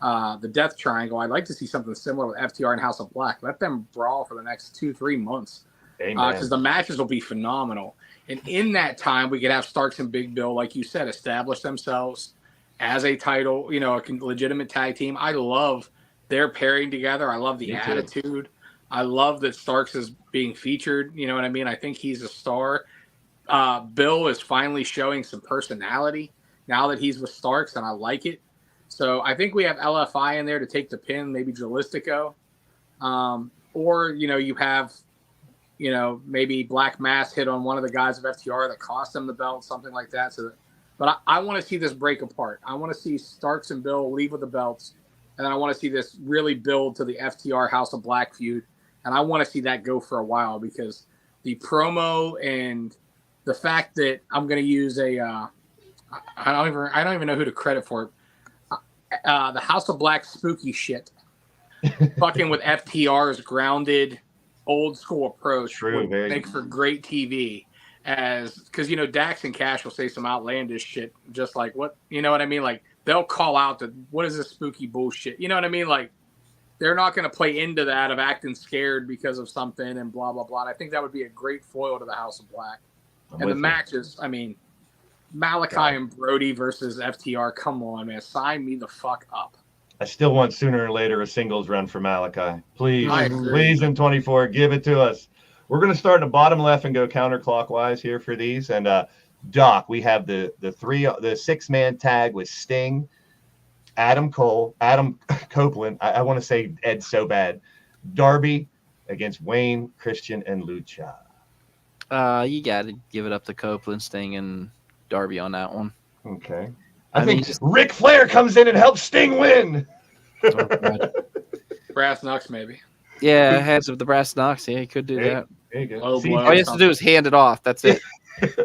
the Death Triangle. I'd like to see something similar with FTR and House of Black. Let them brawl for the next 2-3 months. Because the matches will be phenomenal. And in that time, we could have Starks and Big Bill, like you said, establish themselves as a title, a legitimate tag team. I love their pairing together. I love the attitude. I love that Starks is being featured. You know what I mean? I think he's a star. Bill is finally showing some personality now that he's with Starks, and I like it. So I think we have LFI in there to take the pin, maybe Jalistico. Or, you have... maybe Black Mass hit on one of the guys of FTR that cost them the belt, something like that. But I want to see this break apart. I want to see Starks and Bill leave with the belts, and then I want to see this really build to the FTR House of Black feud, and I want to see that go for a while, because the promo and the fact that I'm going to use I don't even know who to credit for it. The House of Black spooky shit, fucking with FTR's grounded old school approach would make for great TV. because Dax and Cash will say some outlandish shit, just like what what I mean. Like they'll call out that what is this spooky bullshit? You know what I mean? Like they're not going to play into that of acting scared because of something and blah blah blah. And I think that would be a great foil to the House of Black. And the matches, I mean, Malachi and Brody versus FTR. Come on, man, sign me the fuck up. I still want sooner or later a singles run for Malachi. Please in 24, give it to us. We're going to start in the bottom left and go counterclockwise here for these. And Doc, we have the 6-man tag with Sting, Adam Copeland. I want to say Ed so bad. Darby against Wayne, Christian, and Lucha. You got to give it up to Copeland, Sting, and Darby on that one. Okay. I think Ric Flair comes in and helps Sting win. Brass knucks, maybe. Yeah, heads of the brass knucks. Yeah, he could do that. There you go. All he has to do is hand it off. That's it.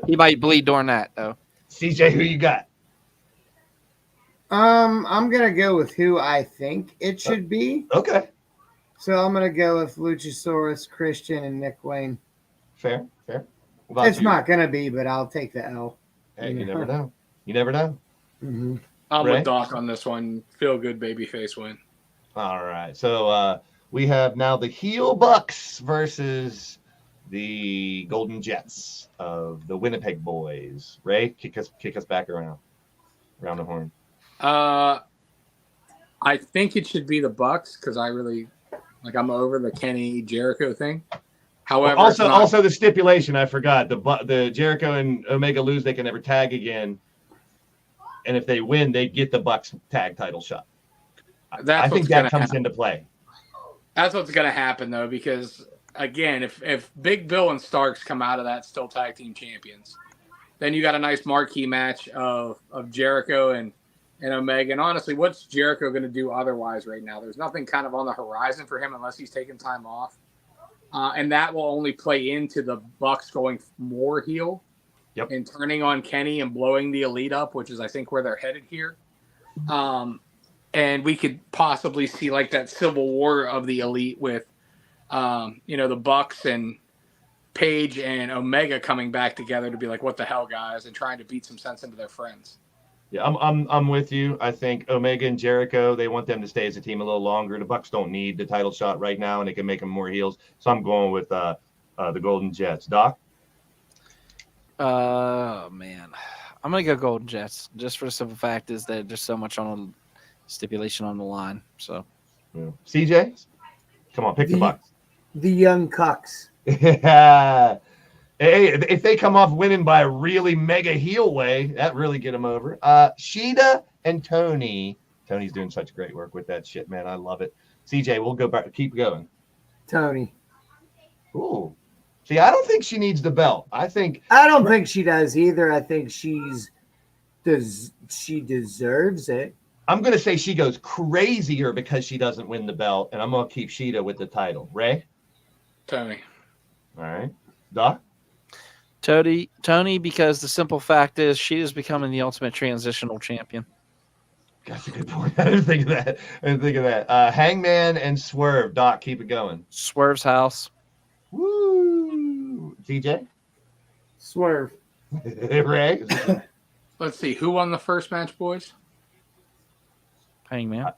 He might bleed during that, though. CJ, who you got? I'm gonna go with who I think it should be. Okay. So I'm gonna go with Luchasaurus, Christian, and Nick Wayne. Fair. It's not gonna be, but I'll take the L. Hey, you never know. Mm-hmm. I'm with Doc on this one. Feel good babyface win. All right. So we have now the heel Bucks versus the Golden Jets of the Winnipeg Boys. Ray, kick us back around the horn. I think it should be the Bucks because I really I'm over the Kenny Jericho thing. However, also the stipulation I forgot the Jericho and Omega lose, they can never tag again, and if they win, they get the Bucks tag title shot. I think that comes into play. That's what's going to happen though, because again, if Big Bill and Starks come out of that still tag team champions, then you got a nice marquee match of Jericho and Omega. And honestly, what's Jericho going to do otherwise right now? There's nothing kind of on the horizon for him unless he's taking time off. And that will only play into the Bucks going more heel and turning on Kenny and blowing the Elite up, which is, I think, where they're headed here. And we could possibly see that civil war of the Elite with, the Bucks and Paige and Omega coming back together to be like, what the hell, guys, and trying to beat some sense into their friends. Yeah, I'm with you. I think Omega and Jericho, they want them to stay as a team a little longer. The Bucks don't need the title shot right now, and it can make them more heels. So I'm going with the Golden Jets. Doc? Man. I'm going to go Golden Jets, just for the simple fact is that there's so much on stipulation on the line. So, CJ? Come on, pick the Bucks. The Young Cucks. Yeah. Hey, if they come off winning by a really mega heel way, that really get them over. Sheeta and Tony. Tony's doing such great work with that shit, man. I love it. CJ, we'll go back. Keep going. Tony. Ooh. See, I don't think she needs the belt. I don't think she does either. I think she deserves it. I'm going to say she goes crazier because she doesn't win the belt, and I'm going to keep Sheeta with the title. Ray? Tony. All right. Doc? Tony, because the simple fact is she is becoming the ultimate transitional champion. That's a good point. I didn't think of that. Hangman and Swerve. Doc, keep it going. Swerve's house. Woo! TJ? Swerve. Ray? Let's see. Who won the first match, boys? Hangman.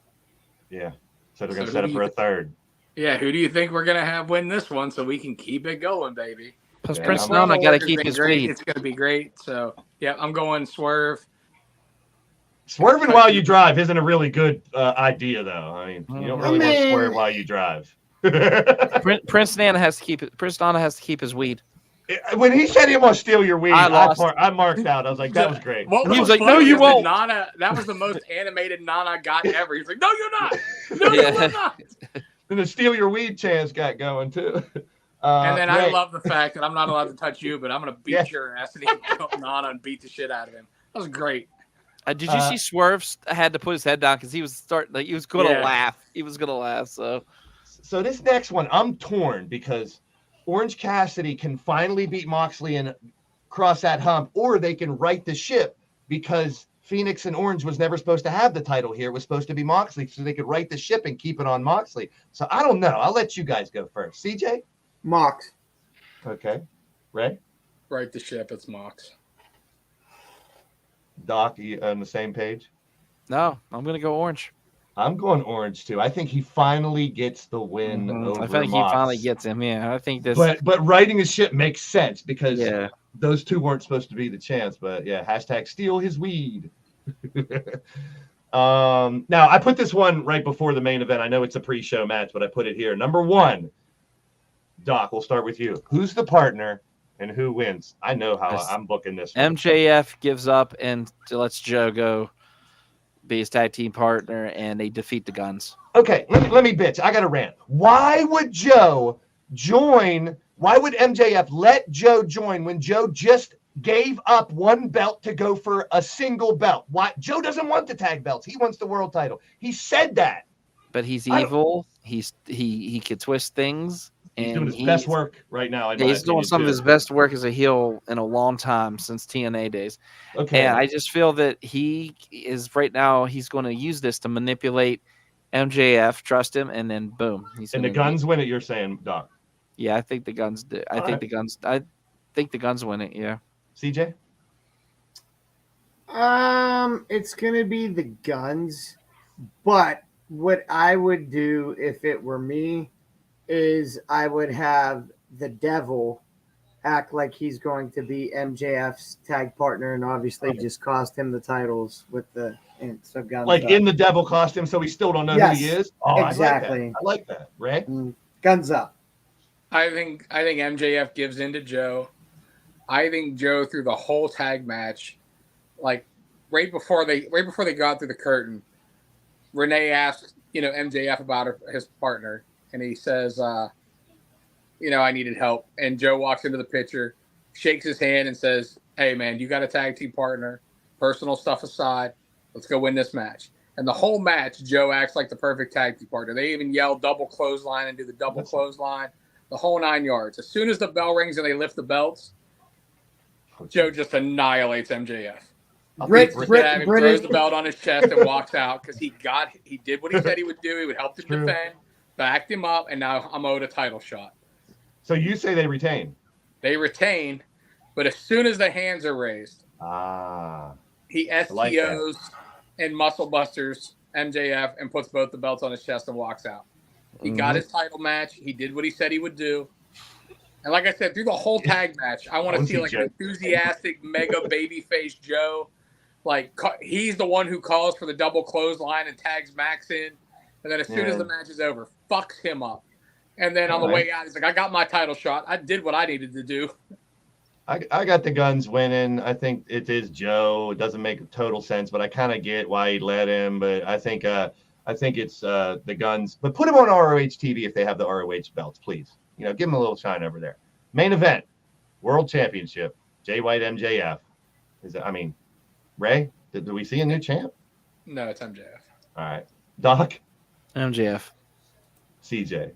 Yeah. So they're going to set up for a third. Yeah. Who do you think we're going to have win this one so we can keep it going, baby? Plus, Prince Nana got to keep his lead. It's going to be great. So, yeah, I'm going Swerve. Swerving while you drive isn't a really good idea, though. I mean, you don't really want to swerve while you drive. Prince Nana has to keep it. Prince Nana has to keep his weed. When he said he wants to steal your weed, I marked out. I was like, that was great. He was like, no, you won't. Nana, that was the most animated Nana got ever. He's like, no, you're not. No, you're not. Then the steal your weed chance got going, too. And then I love the fact that I'm not allowed to touch you, but I'm going to beat your ass and go Nana and beat the shit out of him. That was great. Did you see Swerve had to put his head down because he was he was going to laugh. He was going to laugh. So this next one, I'm torn because Orange Cassidy can finally beat Moxley and cross that hump, or they can right the ship because Phoenix and Orange was never supposed to have the title here. It was supposed to be Moxley, so they could right the ship and keep it on Moxley. So I don't know. I'll let you guys go first. CJ? Mox. Okay. Ray? Right the ship. It's Mox. Doc, you on the same page? No, I'm gonna go orange. I'm going orange too. I think he finally gets the win over I think Mox. he finally gets him. Yeah, I think this. But riding his ship makes sense because Yeah. those two weren't supposed to be the chance. But yeah, hashtag steal his weed. Now I put this one right before the main event. I know it's a pre-show match, but I put it here. Number 1, Doc, we'll start with you. Who's the partner and who wins? I know how I'm booking this one. MJF gives up and lets Joe go be his tag team partner, and they defeat the Guns. Okay, let me bitch. I got a rant. Why would Joe join? Why would MJF let Joe join when Joe just gave up one belt to go for a single belt? Why? Joe doesn't want the tag belts. He wants the world title. He said that. But he's evil. He could twist things. He's doing his best work right now. He's doing some of his best work as a heel in a long time since TNA days. Okay. And I just feel that he is right now. He's going to use this to manipulate MJF, trust him, and then boom. And the Guns win it. You're saying, Doc? Yeah, I think the Guns do. I think the Guns win it. Yeah. CJ? It's gonna be the Guns, but what I would do if it were me is I would have the Devil act like he's going to be MJF's tag partner and obviously just cost him the titles with the Guns like up. In the Devil costume, so we still don't know who he is. Oh, exactly. I like that. Ray? Guns up. I think MJF gives in to Joe. I think Joe through the whole tag match, like right before they got through the curtain, Renee asked MJF about his partner. And he says, I needed help. And Joe walks into the picture, shakes his hand and says, hey, man, you got a tag team partner. Personal stuff aside, let's go win this match. And the whole match, Joe acts like the perfect tag team partner. They even yell double clothesline and do the double clothesline, the whole 9 yards. As soon as the bell rings and they lift the belts, Joe just annihilates MJF. Throws the belt on his chest and walks out because he did what he said he would do. He would help him defend. Backed him up, and now I'm owed a title shot. So you say they retain? They retain, but as soon as the hands are raised, he STOs and muscle busters MJF and puts both the belts on his chest and walks out. He got his title match. He did what he said he would do. And like I said, through the whole tag match, I want to see like an enthusiastic, mega babyface Joe. Like he's the one who calls for the double clothesline and tags Max in. And then as soon as the match is over, fucks him up. And then on the way out, he's like, I got my title shot. I did what I needed to do. I got the Guns winning. I think it is Joe. It doesn't make total sense, but I kind of get why he let him. But I think it's the Guns. But put him on ROH TV if they have the ROH belts, please. Give him a little shine over there. Main event, World Championship, Jay White MJF. Ray, did we see a new champ? No, it's MJF. All right. Doc? MJF. CJ.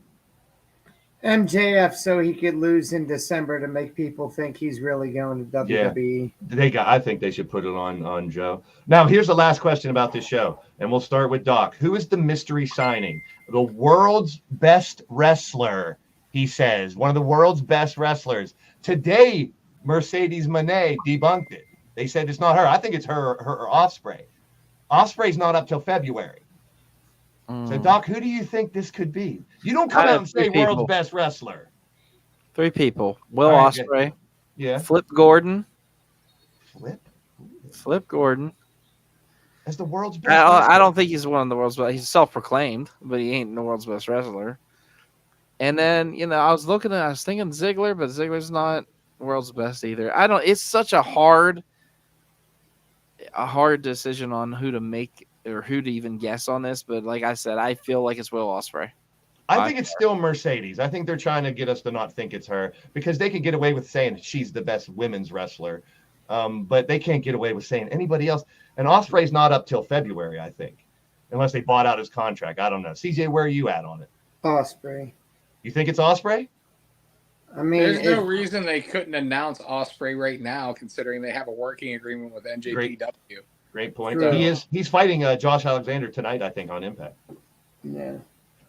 MJF, so he could lose in December to make people think he's really going to WWE. Yeah, I think they should put it on Joe. Now, here's the last question about this show, and we'll start with Doc. Who is the mystery signing? The world's best wrestler, he says. One of the world's best wrestlers. Today, Mercedes Moné debunked it. They said it's not her. I think it's her Ospreay. Ospreay's not up till February. So, Doc, who do you think this could be? You don't come out and say world's best wrestler. 3 people. Will Ospreay. Yeah. Flip Gordon. Flip Gordon. As the world's best wrestler. I don't think he's one of the world's best. He's self-proclaimed, but he ain't the world's best wrestler. And then, I was thinking Ziggler, but Ziggler's not the world's best either. It's such a hard decision on who to make or who to even guess on this, but like I said, I feel like it's Will Ospreay. I think it's still Mercedes. I think they're trying to get us to not think it's her because they can get away with saying she's the best women's wrestler, but they can't get away with saying anybody else. And Ospreay's not up till February, I think, unless they bought out his contract. I don't know. CJ, where are you at on it? Ospreay. You think it's Ospreay? I mean, there's no reason they couldn't announce Ospreay right now, considering they have a working agreement with NJPW. Great point. True. He's fighting Josh Alexander tonight, I think, on Impact. Yeah.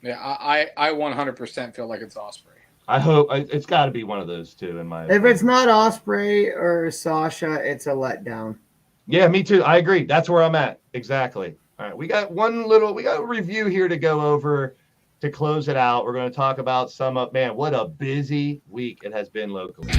Yeah, I 100% feel like it's Ospreay. I hope it's got to be one of those two in my If opinion. it's not Osprey or Sasha, it's a letdown. Yeah, me too. I agree. That's where I'm at. Exactly. All right. We got a review here to go over to close it out. We're going to talk about man, what a busy week it has been locally.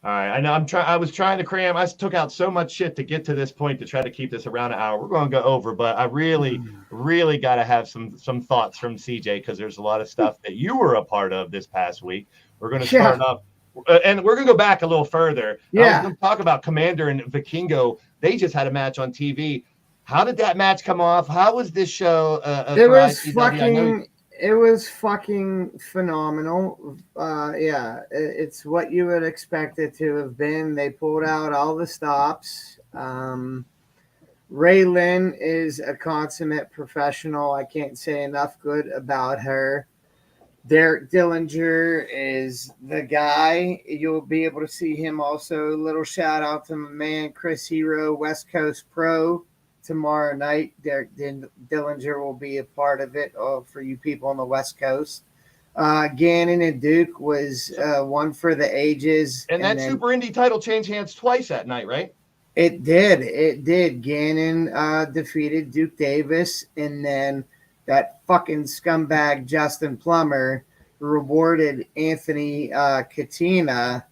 All right, I know I was trying to cram. I took out so much shit to get to this point to try to keep this around an hour. We're going to go over, but I really got to have some thoughts from CJ because there's a lot of stuff that you were a part of this past week. We're going to start up, and we're going to go back a little further. Yeah, I was going to talk about Commander and Vikingo. They just had a match on TV. How did that match come off? How was this show? It was fucking phenomenal. Yeah, it's what you would expect it to have been. They pulled out all the stops. Ray Lynn is a consummate professional. I can't say enough good about her. Derek Dillinger is the guy. You'll be able to see him also. Little shout out to my man Chris Hero, West Coast Pro. Tomorrow night, Derek Dillinger will be a part of it for you people on the West Coast. Gannon and Duke was one for the ages. And that Super Indie title changed hands twice that night, right? It did. Gannon defeated Duke Davis, and then that fucking scumbag Justin Plummer rewarded Anthony Katina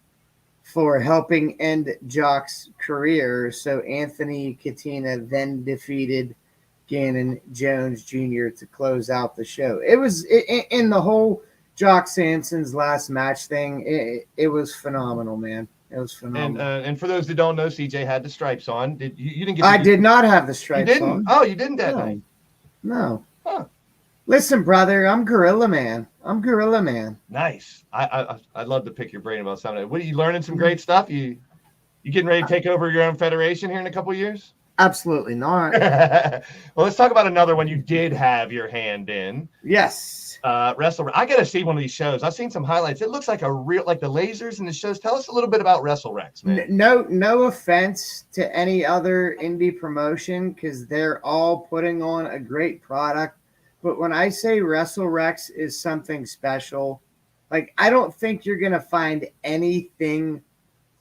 for helping end Jock's career. So Anthony Katina then defeated Gannon Jones Jr. to close out the show. It was in the whole Jock Sanson's last match thing. It was phenomenal, man. It was phenomenal. And for those that don't know, CJ had the stripes on. You didn't get? I did not have the stripes. You didn't? On. Oh, you didn't that night? No. Huh. Listen, brother, I'm Gorilla Man. Nice. I'd love to pick your brain about something. What are you learning? Some great stuff. You getting ready to take over your own federation here in a couple of years? Absolutely not. Well, let's talk about another one you did have your hand in. Yes. Wrestle. I gotta see one of these shows. I've seen some highlights. It looks like the lasers in the shows. Tell us a little bit about WrestleRex, man. No offense to any other indie promotion because they're all putting on a great product. But when I say WrestleRex is something special, like I don't think you're gonna find anything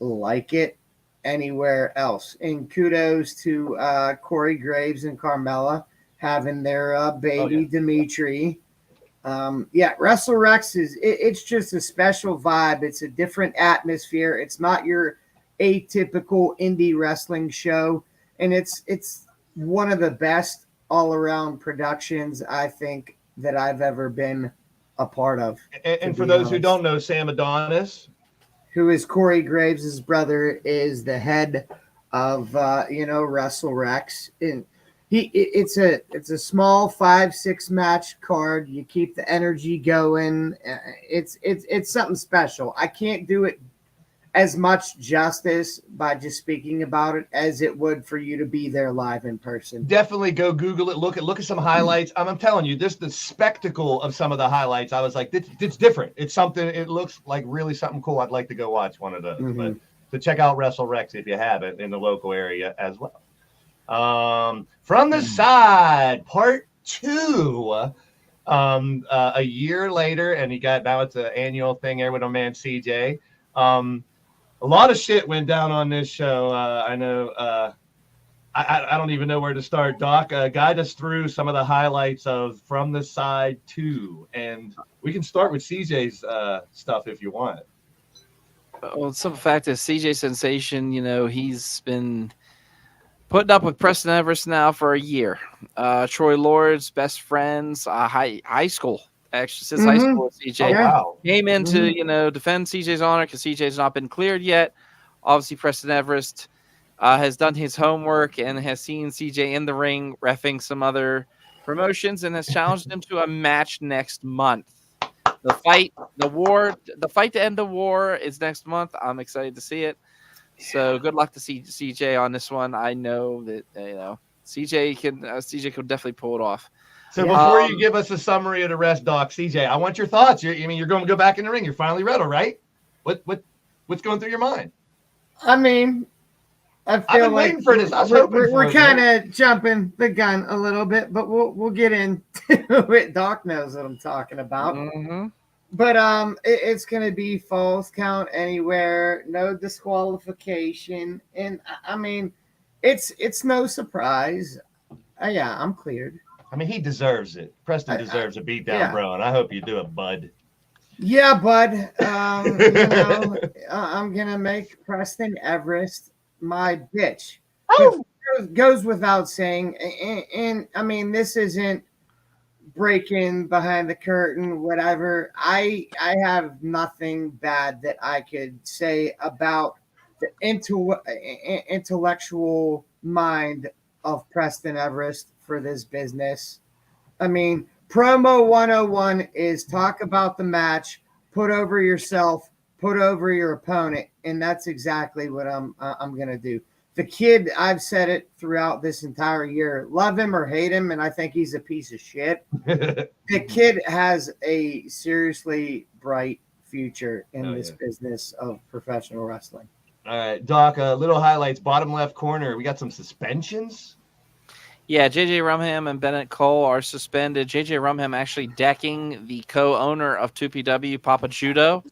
like it anywhere else. And kudos to Corey Graves and Carmella having their baby Dimitri. WrestleRex it's just a special vibe. It's a different atmosphere. It's not your atypical indie wrestling show, and it's one of the best all-around productions I think that I've ever been a part of. And for those who don't know, Sam Adonis, who is Corey Graves' brother, is the head of WrestleRex. And it's a small 5-6 match card. You keep the energy going. It's something special. I can't do it as much justice by just speaking about it as it would for you to be there live in person. Definitely go Google it. Look at some highlights. I'm telling you, the spectacle of some of the highlights. I was like, it's different. It's something. It looks like really something cool. I'd like to go watch one of those. But to check out WrestleRex if you have it in the local area as well. From the side, part 2. A year later, and now it's an annual thing here with my man CJ. A lot of shit went down on this show. I know. I don't even know where to start. Doc, guide us through some of the highlights of From the Side 2, and we can start with CJ's stuff if you want. Well, some fact is CJ Sensation. He's been putting up with Preston Everest now for a year. Troy Lord's best friends, high school. Actually, since high school with CJ. Oh, wow. Came in to defend CJ's honor because CJ's not been cleared yet. Obviously, Preston Everest has done his homework and has seen CJ in the ring reffing some other promotions and has challenged him to a match next month. The fight to end the war is next month. I'm excited to see it. So good luck to CJ on this one. I know that CJ can definitely pull it off. So before you give us a summary of the rest, Doc, CJ, I want your thoughts. You're going to go back in the ring. You're finally ready, right? What's going through your mind? I mean, I've been waiting for this. I was hoping we're kind of jumping the gun a little bit, but we'll get into it. Doc knows what I'm talking about. Mm-hmm. But it's going to be Falls Count Anywhere, no disqualification, and I mean, it's no surprise. Yeah, I'm cleared. I mean, he deserves it. Preston deserves a beatdown, bro, and I hope you do it, bud. Yeah, bud. I'm gonna make Preston Everest my bitch. Oh, goes without saying, and I mean, this isn't breaking behind the curtain, whatever. I have nothing bad that I could say about the intellectual mind of Preston Everest for this business. I mean, promo 101 is talk about the match, put over yourself, put over your opponent, and that's exactly what I'm gonna do. The kid, I've said it throughout this entire year, love him or hate him, and I think he's a piece of shit. The kid has a seriously bright future in this business of professional wrestling. All right, Doc, little highlights, bottom left corner. We got some suspensions. Yeah, J.J. Rumham and Bennett Cole are suspended. J.J. Rumham actually decking the co-owner of 2PW, Papa Judo.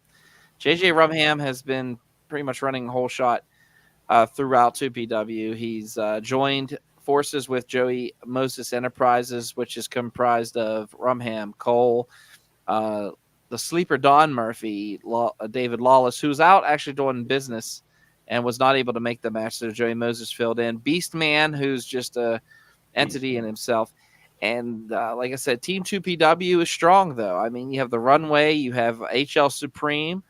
J.J. Rumham has been pretty much running a whole shot throughout 2PW. He's joined forces with Joey Moses Enterprises, which is comprised of Rumham, Cole, the sleeper Don Murphy, David Lawless, who's out actually doing business and was not able to make the match, so Joey Moses filled in. Beast Man, who's just a entity in himself. And like I said, Team 2PW is strong, though. I mean, you have the Runway, you have HL Supreme,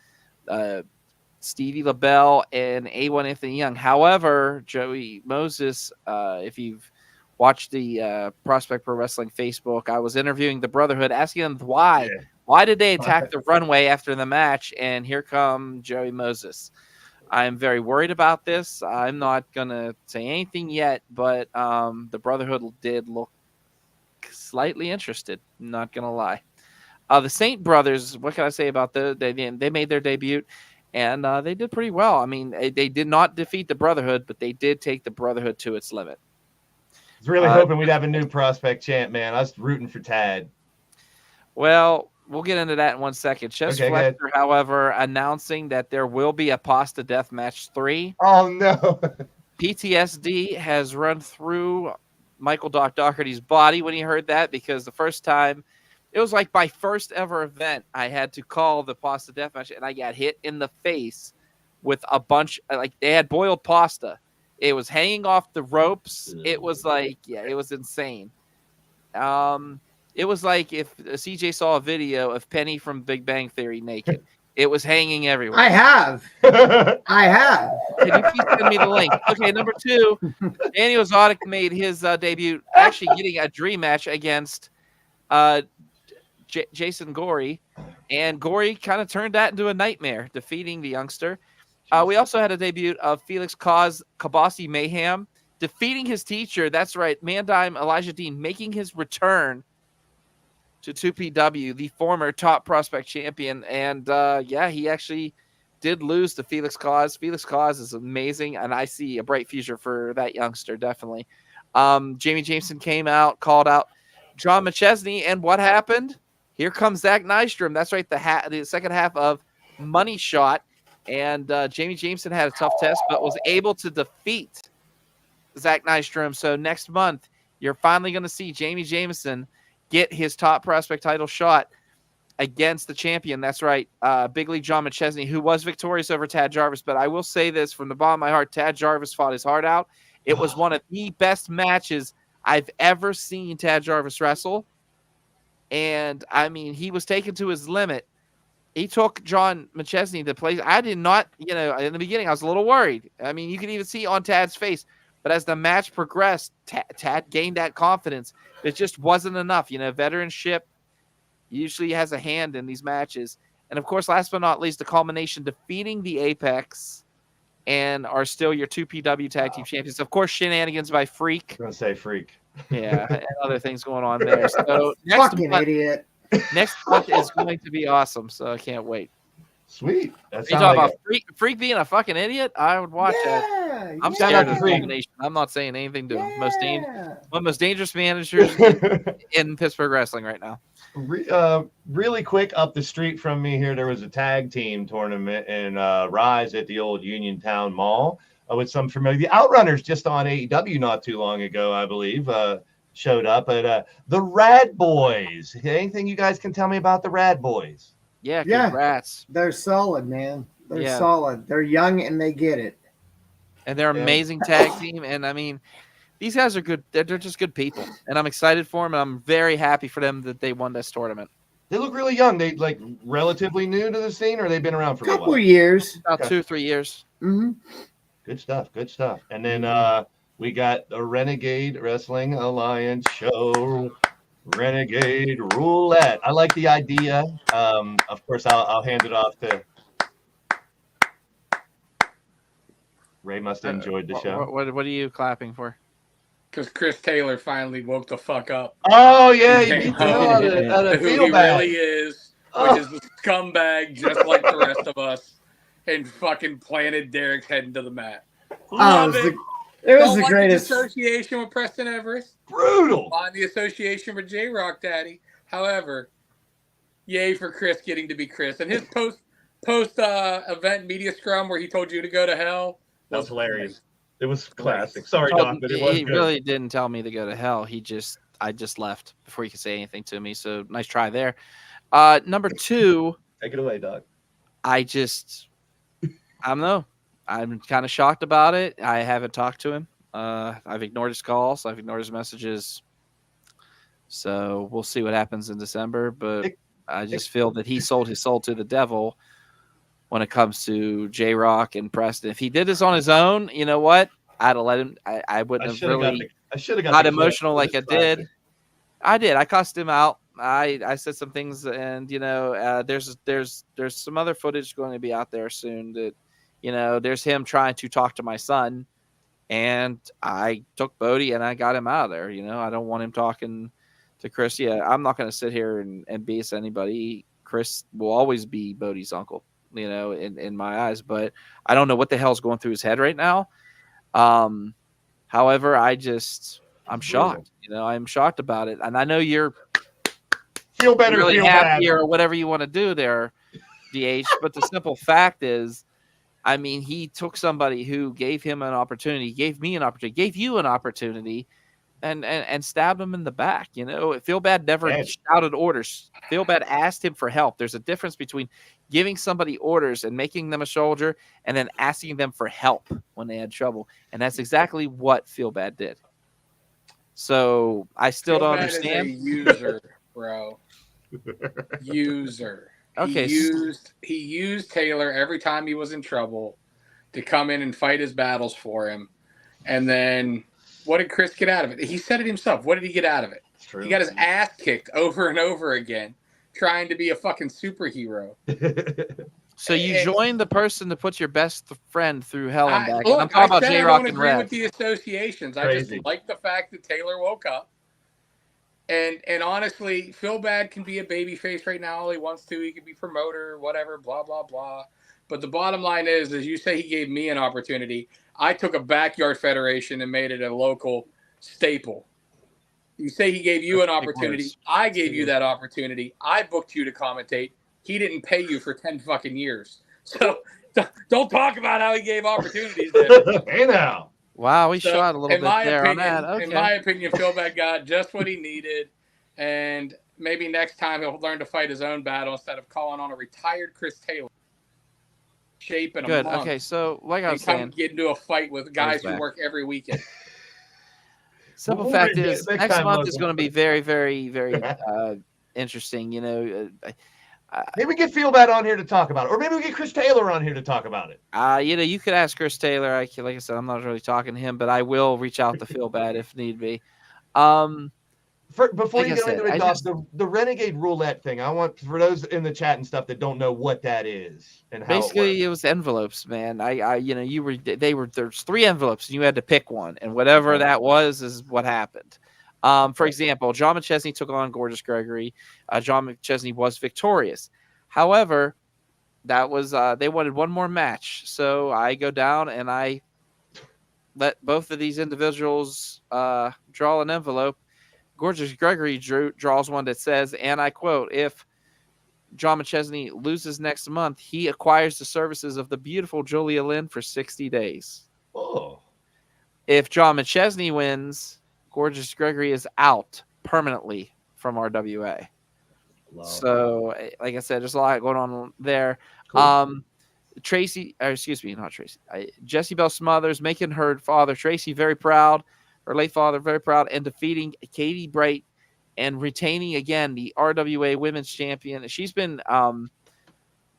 Stevie LaBelle, and A1 Anthony Young. However, Joey Moses, if you've watched the Prospect Pro Wrestling Facebook, I was interviewing the Brotherhood, asking them why. Yeah. Why did they attack the Runway after the match? And here come Joey Moses. I'm very worried about this. I'm not going to say anything yet, but the Brotherhood did look slightly interested. I'm not going to lie. The Saint Brothers, what can I say about them? They made their debut, and they did pretty well. I mean, they did not defeat the Brotherhood, but they did take the Brotherhood to its limit. I was really hoping we'd have a new Prospect champ, man. I was rooting for Tad. Well, we'll get into that in 1 second. Chess Fletcher, however, announcing that there will be a Pasta Deathmatch 3. Oh, no. PTSD has run through Michael Doc Doherty's body when he heard that, because the first time, it was like my first ever event, I had to call the Pasta Deathmatch, and I got hit in the face with a bunch, like they had boiled pasta. It was hanging off the ropes. It was like, it was insane. It was like if CJ saw a video of Penny from Big Bang Theory naked. It was hanging everywhere. I have. Can you please send me the link? Okay, number 2, Danny Ozadic made his debut, actually getting a dream match against Jason Gorey, and Gorey kind of turned that into a nightmare, defeating the youngster. We also had a debut of Felix Kabasi Mayhem, defeating his teacher. That's right, Mandime Elijah Dean making his return to 2PW, the former top Prospect champion. And he actually did lose to Felix Cause. Felix Cause is amazing, and I see a bright future for that youngster, definitely. Jamie Jameson came out, called out John McChesney, and what happened? Here comes Zach Nystrom. That's right, the second half of Money Shot. And Jamie Jameson had a tough test, but was able to defeat Zach Nystrom. So next month, you're finally going to see Jamie Jameson get his top Prospect title shot against the champion. That's right, Big League John McChesney, who was victorious over Tad Jarvis. But I will say this from the bottom of my heart, Tad Jarvis fought his heart out. It was one of the best matches I've ever seen Tad Jarvis wrestle. And, I mean, he was taken to his limit. He took John McChesney to place. I did not, in the beginning, I was a little worried. I mean, you can even see on Tad's face. But as the match progressed, Tad gained that confidence. It just wasn't enough. Veteranship usually has a hand in these matches. And, of course, last but not least, the culmination, defeating the Apex and are still your 2PW Tag Team Champions. Of course, shenanigans by Freak. I'm going to say Freak. Yeah, and other things going on there. So Fucking idiot. Next month is going to be awesome, so I can't wait. Sweet. That You sounds talking like about freak being a fucking idiot? I would watch that. I'm scared of the combination. I'm not saying anything to him. One of the most dangerous managers in Pittsburgh wrestling right now. Really quick up the street from me here, there was a tag team tournament in Ryse at the old Uniontown Mall with some familiar. The Outrunners just on AEW not too long ago, I believe, showed up. But the Rad Boys. Anything you guys can tell me about the Rad Boys? Yeah, congrats. They're solid, man. They're solid. They're young and they get it. And they're amazing tag team. And I mean, these guys are good. They're just good people. And I'm excited for them. And I'm very happy for them that they won this tournament. They look really young. They like relatively new to the scene, or they've been around for a couple while? Years. About 2 or 3 years. Mm-hmm. Good stuff. Good stuff. And then we got the Renegade Wrestling Alliance show. Renegade Roulette. I like the idea. Of course, I'll hand it off to Ray. Must have enjoyed the show. What are you clapping for? Because Chris Taylor finally woke the fuck up. Oh yeah, you beat the hell out of who he really is, which is the scumbag, just like the rest of us, and fucking planted Derek's head into the mat. Love it. It was the greatest. The association with Preston Everest. Brutal. On the association with J-Rock Daddy. However, yay for Chris getting to be Chris. And his post event media scrum where he told you to go to hell. That was hilarious. It was classic. Sorry, Doc, but it was He really didn't tell me to go to hell. I just left before he could say anything to me. So nice try there. Number 2. Take it away, Doc. I don't know. I'm kind of shocked about it. I haven't talked to him. I've ignored his calls. I've ignored his messages. So we'll see what happens in December. But I just feel that he sold his soul to the devil when it comes to J-Rock and Preston. If he did this on his own, you know what? I'd have let him. I wouldn't have really got emotional like I did. I did. I cussed him out. I said some things, and there's some other footage going to be out there soon that. There's him trying to talk to my son, and I took Bodie and I got him out of there. I don't want him talking to Chris. Yeah, I'm not going to sit here and BS anybody. Chris will always be Bodie's uncle, in my eyes. But I don't know what the hell's going through his head right now. However, I'm shocked. I'm shocked about it. And I know you're feel better, really feel happy bad. or whatever you want to do there, DH. But the simple fact is, I mean, he took somebody who gave him an opportunity, gave me an opportunity, gave you an opportunity, and stabbed him in the back. Feel bad never shouted orders. Feel bad asked him for help. There's a difference between giving somebody orders and making them a soldier and then asking them for help when they had trouble. And that's exactly what Feel Bad did. So I still don't understand. Is a user, bro. User. Okay. He used Taylor every time he was in trouble to come in and fight his battles for him. And then what did Chris get out of it? He said it himself. What did he get out of it? He got his ass kicked over and over again trying to be a fucking superhero. So you joined the person that puts your best friend through hell and back. I'm talking about J-Rock and Rev. With the associations. I just like the fact that Taylor woke up. And honestly, Feel Bad can be a baby face right now all he wants to. He can be promoter, whatever, blah, blah, blah. But the bottom line is, as you say, he gave me an opportunity. I took a backyard federation and made it a local staple. You say he gave you an opportunity. I gave you that opportunity. I booked you to commentate. He didn't pay you for 10 fucking years. So don't talk about how he gave opportunities there. Hey now. Wow, we shot a little bit there on that. Okay. In my opinion, Feel Bad got just what he needed. And maybe next time he'll learn to fight his own battle instead of calling on a retired Chris Taylor. Shape and good. A month. Okay, so like I was saying, get into a fight with guys who work every weekend. Simple fact is, next month is going to be very, very, very interesting. Maybe we get Feel Bad on here to talk about it, or maybe we get Chris Taylor on here to talk about it. You could ask Chris Taylor. Like I said, I'm not really talking to him, but I will reach out to Feel Bad if need be. Before you go into it, Doc, the Renegade Roulette thing, I want, for those in the chat and stuff that don't know what that is and how basically it was envelopes, man. There's 3 envelopes and you had to pick one, and whatever that was is what happened. For example, John McChesney took on Gorgeous Gregory. John McChesney was victorious. However, that was they wanted one more match. So I go down and I let both of these individuals draw an envelope. Gorgeous Gregory draws one that says, and I quote, if John McChesney loses next month, he acquires the services of the beautiful Julia Lynn for 60 days. Oh. If John McChesney wins, Gorgeous Gregory is out permanently from RWA. Wow. So, like I said, there's a lot going on there. Cool. Jessie Belle Smothers making her father, Tracy, very proud, her late father, very proud, and defeating Katie Bright and retaining again the RWA Women's Champion. She's been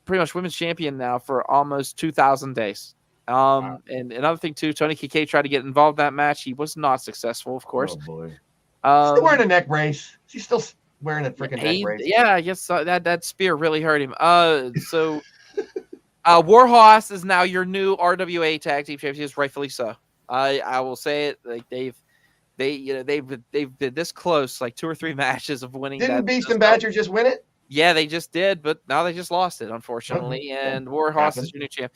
pretty much Women's Champion now for almost 2,000 days. Wow. And another thing too, Tony Kike tried to get involved in that match. He was not successful, of course. Oh boy. Still wearing a neck brace. She's still wearing a freaking neck brace. Yeah, I guess that spear really hurt him. So Warhorse is now your new RWA tag team champions, rightfully so. I will say it. Like they've been this close, like 2 or 3 matches of winning. Didn't Beast and Badger just win it? Yeah, they just did, but now they just lost it, unfortunately. And Warhorse is your new champ.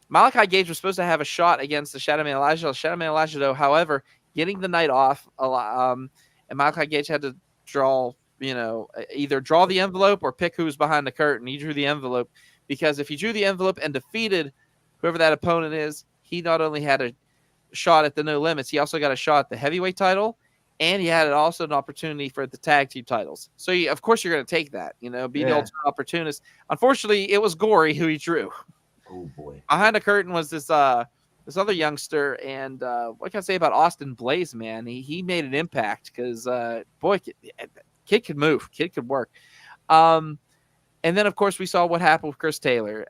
Malachi Gage was supposed to have a shot against the Shadow Man Elijah. Shadow Man Elijah, though, however, getting the night off, and Malachi Gage had to draw, either draw the envelope or pick who's behind the curtain. He drew the envelope because if he drew the envelope and defeated whoever that opponent is, he not only had a shot at the No Limits, he also got a shot at the heavyweight title, and he had also an opportunity for the tag team titles. So, of course, you're going to take that, be the ultimate opportunist. Unfortunately, it was Gory who he drew. Oh boy! Behind the curtain was this other youngster, and what can I say about Austin Blaze? Man, he made an impact because boy, kid could move, kid could work. And then of course we saw what happened with Chris Taylor.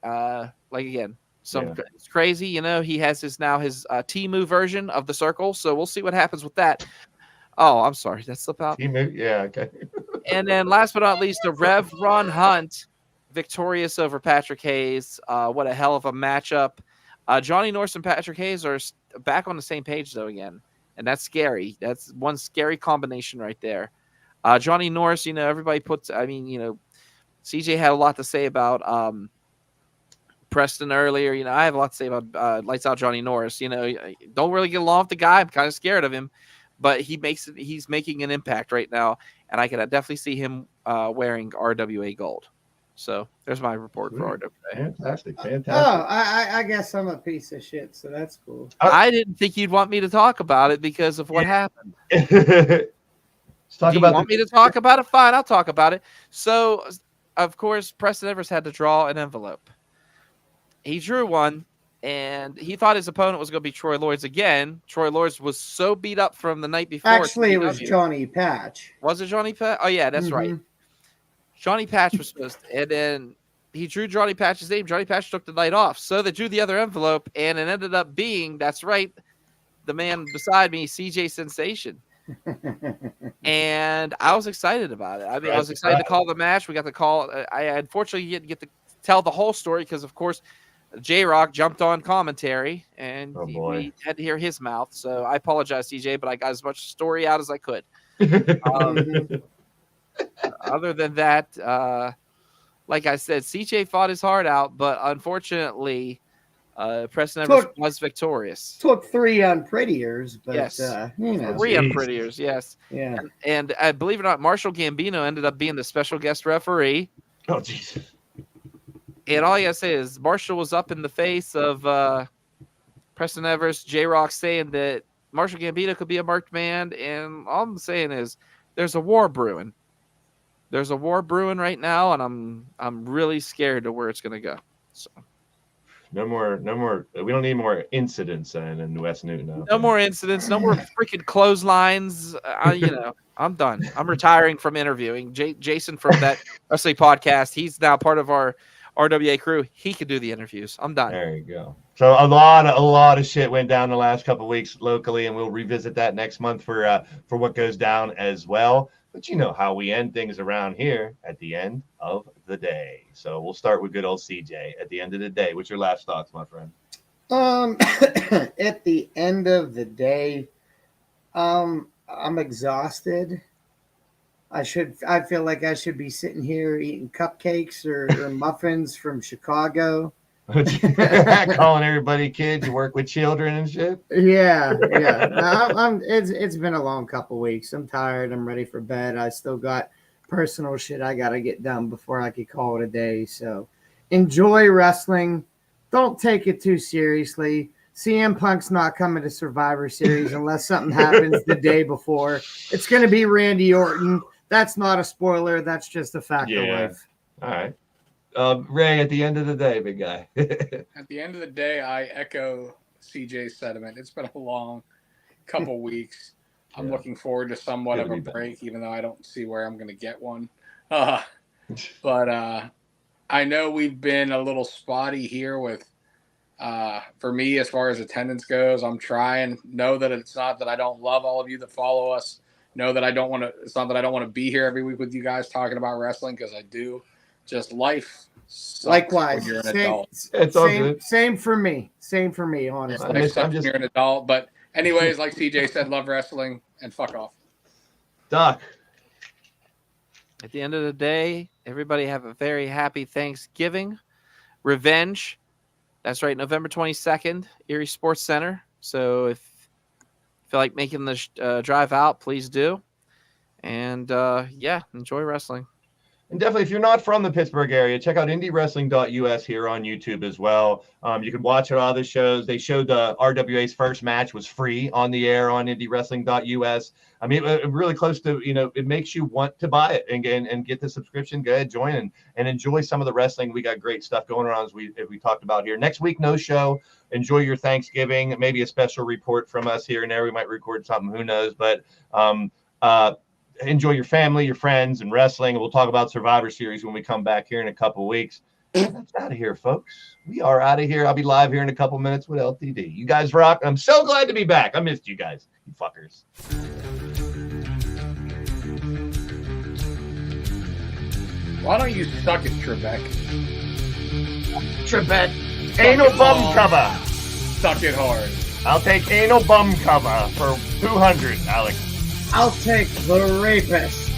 It's crazy, He has his Temu version of the circle, so we'll see what happens with that. Oh, I'm sorry, that slipped out. Temu, yeah, okay. And then last but not least, the Rev Ron Hunt. Victorious over Patrick Hayes. What a hell of a matchup. Johnny Norris and Patrick Hayes are back on the same page, though, again. And that's scary. That's one scary combination right there. Johnny Norris, everybody CJ had a lot to say about Preston earlier. I have a lot to say about Lights Out Johnny Norris. Don't really get along with the guy. I'm kind of scared of him. But he's making an impact right now. And I can definitely see him wearing RWA gold. So there's my report for RWA. Fantastic. Oh, I guess I'm a piece of shit, so that's cool. I didn't think you'd want me to talk about it because of what happened. Let's talk Do you about want me to talk about it? Fine, I'll talk about it. So, of course, Preston Evers had to draw an envelope. He drew one, and he thought his opponent was going to be Troy Lloyds again. Troy Lloyds was so beat up from the night before. Actually, it was Johnny Patch. Was it Johnny Patch? Oh, yeah, that's right. Johnny Patch was supposed to, and then he drew Johnny Patch's name. Johnny Patch took the night off. So they drew the other envelope, and it ended up being, that's right, the man beside me, CJ Sensation. And I was excited about it. I was excited to call the match. We got the call. I unfortunately didn't get to tell the whole story because, of course, J-Rock jumped on commentary, and we had to hear his mouth. So I apologize, CJ, but I got as much story out as I could. Other than that, like I said, CJ fought his heart out, but unfortunately, Preston Evers was victorious. Took 3 unprettiers, but yes, 3 unprettiers, yes. Yeah. And believe it or not, Marshall Gambino ended up being the special guest referee. Oh, Jesus. And all you gotta say is Marshall was up in the face of Preston Evers, J-Rock saying that Marshall Gambino could be a marked man, and all I'm saying is there's a war brewing. There's a war brewing right now, and I'm really scared of where it's gonna go. So no more. We don't need more incidents in West Newton. No more incidents. No more freaking clotheslines. I'm done. I'm retiring from interviewing. Jason from that wrestling podcast. He's now part of our RWA crew. He could do the interviews. I'm done. There you go. So a lot of shit went down the last couple of weeks locally, and we'll revisit that next month for what goes down as well. But you know how we end things around here at the end of the day. So we'll start with good old CJ at the end of the day. What's your last thoughts, my friend? At the end of the day, I'm exhausted. I feel like I should be sitting here eating cupcakes or muffins from Chicago. Calling everybody kids. You work with children and shit. Yeah. No, it's been a long couple weeks. I'm tired. I'm ready for bed. I still got personal shit I gotta get done before I could call it a day. So enjoy wrestling. Don't take it too seriously. CM Punk's not coming to Survivor Series unless something happens the day before. It's going to be Randy Orton. That's not a spoiler. That's just a fact of life. All right. Ray, at the end of the day, big guy. At the end of the day, I echo CJ's sentiment. It's been a long couple weeks. I'm looking forward to somewhat of a break, even though I don't see where I'm going to get one. But I know we've been a little spotty here with for me, as far as attendance goes. I'm trying. Know that it's not that I don't love all of you that follow us. Know that I don't want to. It's not that I don't want to be here every week with you guys talking about wrestling, because I do. Just life. Likewise. When you're an adult. It's all good. Same for me. Honestly. When you're an adult. But anyways, like CJ said, love wrestling and fuck off. Doc. At the end of the day, everybody have a very happy Thanksgiving. Revenge. That's right, November 22nd, Erie Sports Center. So if you feel like making the drive out, please do. And, enjoy wrestling. And definitely, if you're not from the Pittsburgh area, check out indywrestling.us here on YouTube as well. You can watch all the shows. They showed RWA's first match was free on the air on indywrestling.us. I mean, really close to, it makes you want to buy it and get the subscription. Go ahead, join and enjoy some of the wrestling. We got great stuff going on as we talked about here. Next week, no show. Enjoy your Thanksgiving. Maybe a special report from us here and there. We might record something. Who knows? But enjoy your family, your friends, and wrestling. We'll talk about Survivor Series when we come back here in a couple of weeks. That's out of here, folks. We are out of here. I'll be live here in a couple minutes with LTD. You guys rock. I'm so glad to be back. I missed you guys, you fuckers. Why don't you suck it, Trebek? Trebek, anal bum cover. Suck it hard. I'll take anal bum cover for 200, Alex. I'll take the rapist.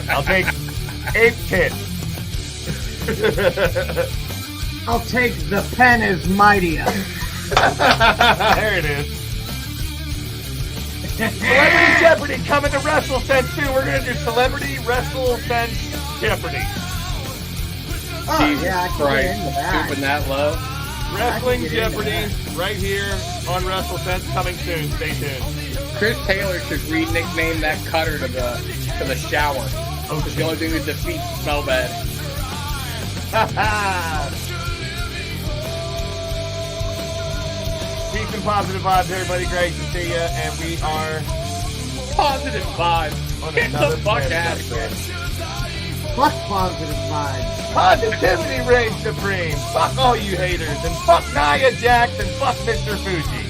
I'll take 8 tits. I'll take the pen is mightier. There it is. Celebrity Jeopardy coming to WrestleSense too. We're going to do Celebrity WrestleSense Jeopardy. Oh, yeah, I can get into that. Stooping that low. Wrestling Jeopardy right here on WrestleSense coming soon. Stay tuned. Chris Taylor should nickname that cutter to the shower. Oh, it's the only thing that defeats smell bad. Peace and positive vibes, everybody. Great to see you. And we are positive vibes. Get the fuck out of here. Fuck positive vibes. Positivity reigns supreme. Fuck all you haters. And fuck Nia Jax and fuck Mr. Fuji.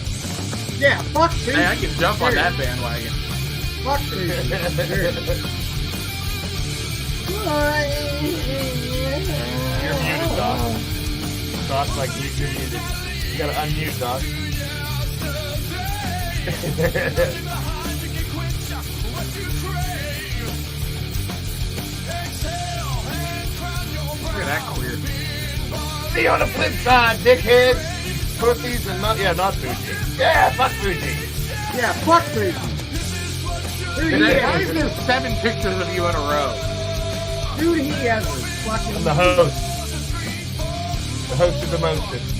Yeah, fuck Fuji. Hey, I can jump on that bandwagon. Fuck Fuji. You're muted, Doc. Doc's like, you're muted. You gotta unmute, Doc. Look at that queer. See you on the flip side, dickheads. Pussies and not Fuji. Yeah, fuck Fuji. Yeah, fuck Fuji. Why is there 7 pictures of you in a row? Dude, he has a fucking... I'm the host. The host of the mostest.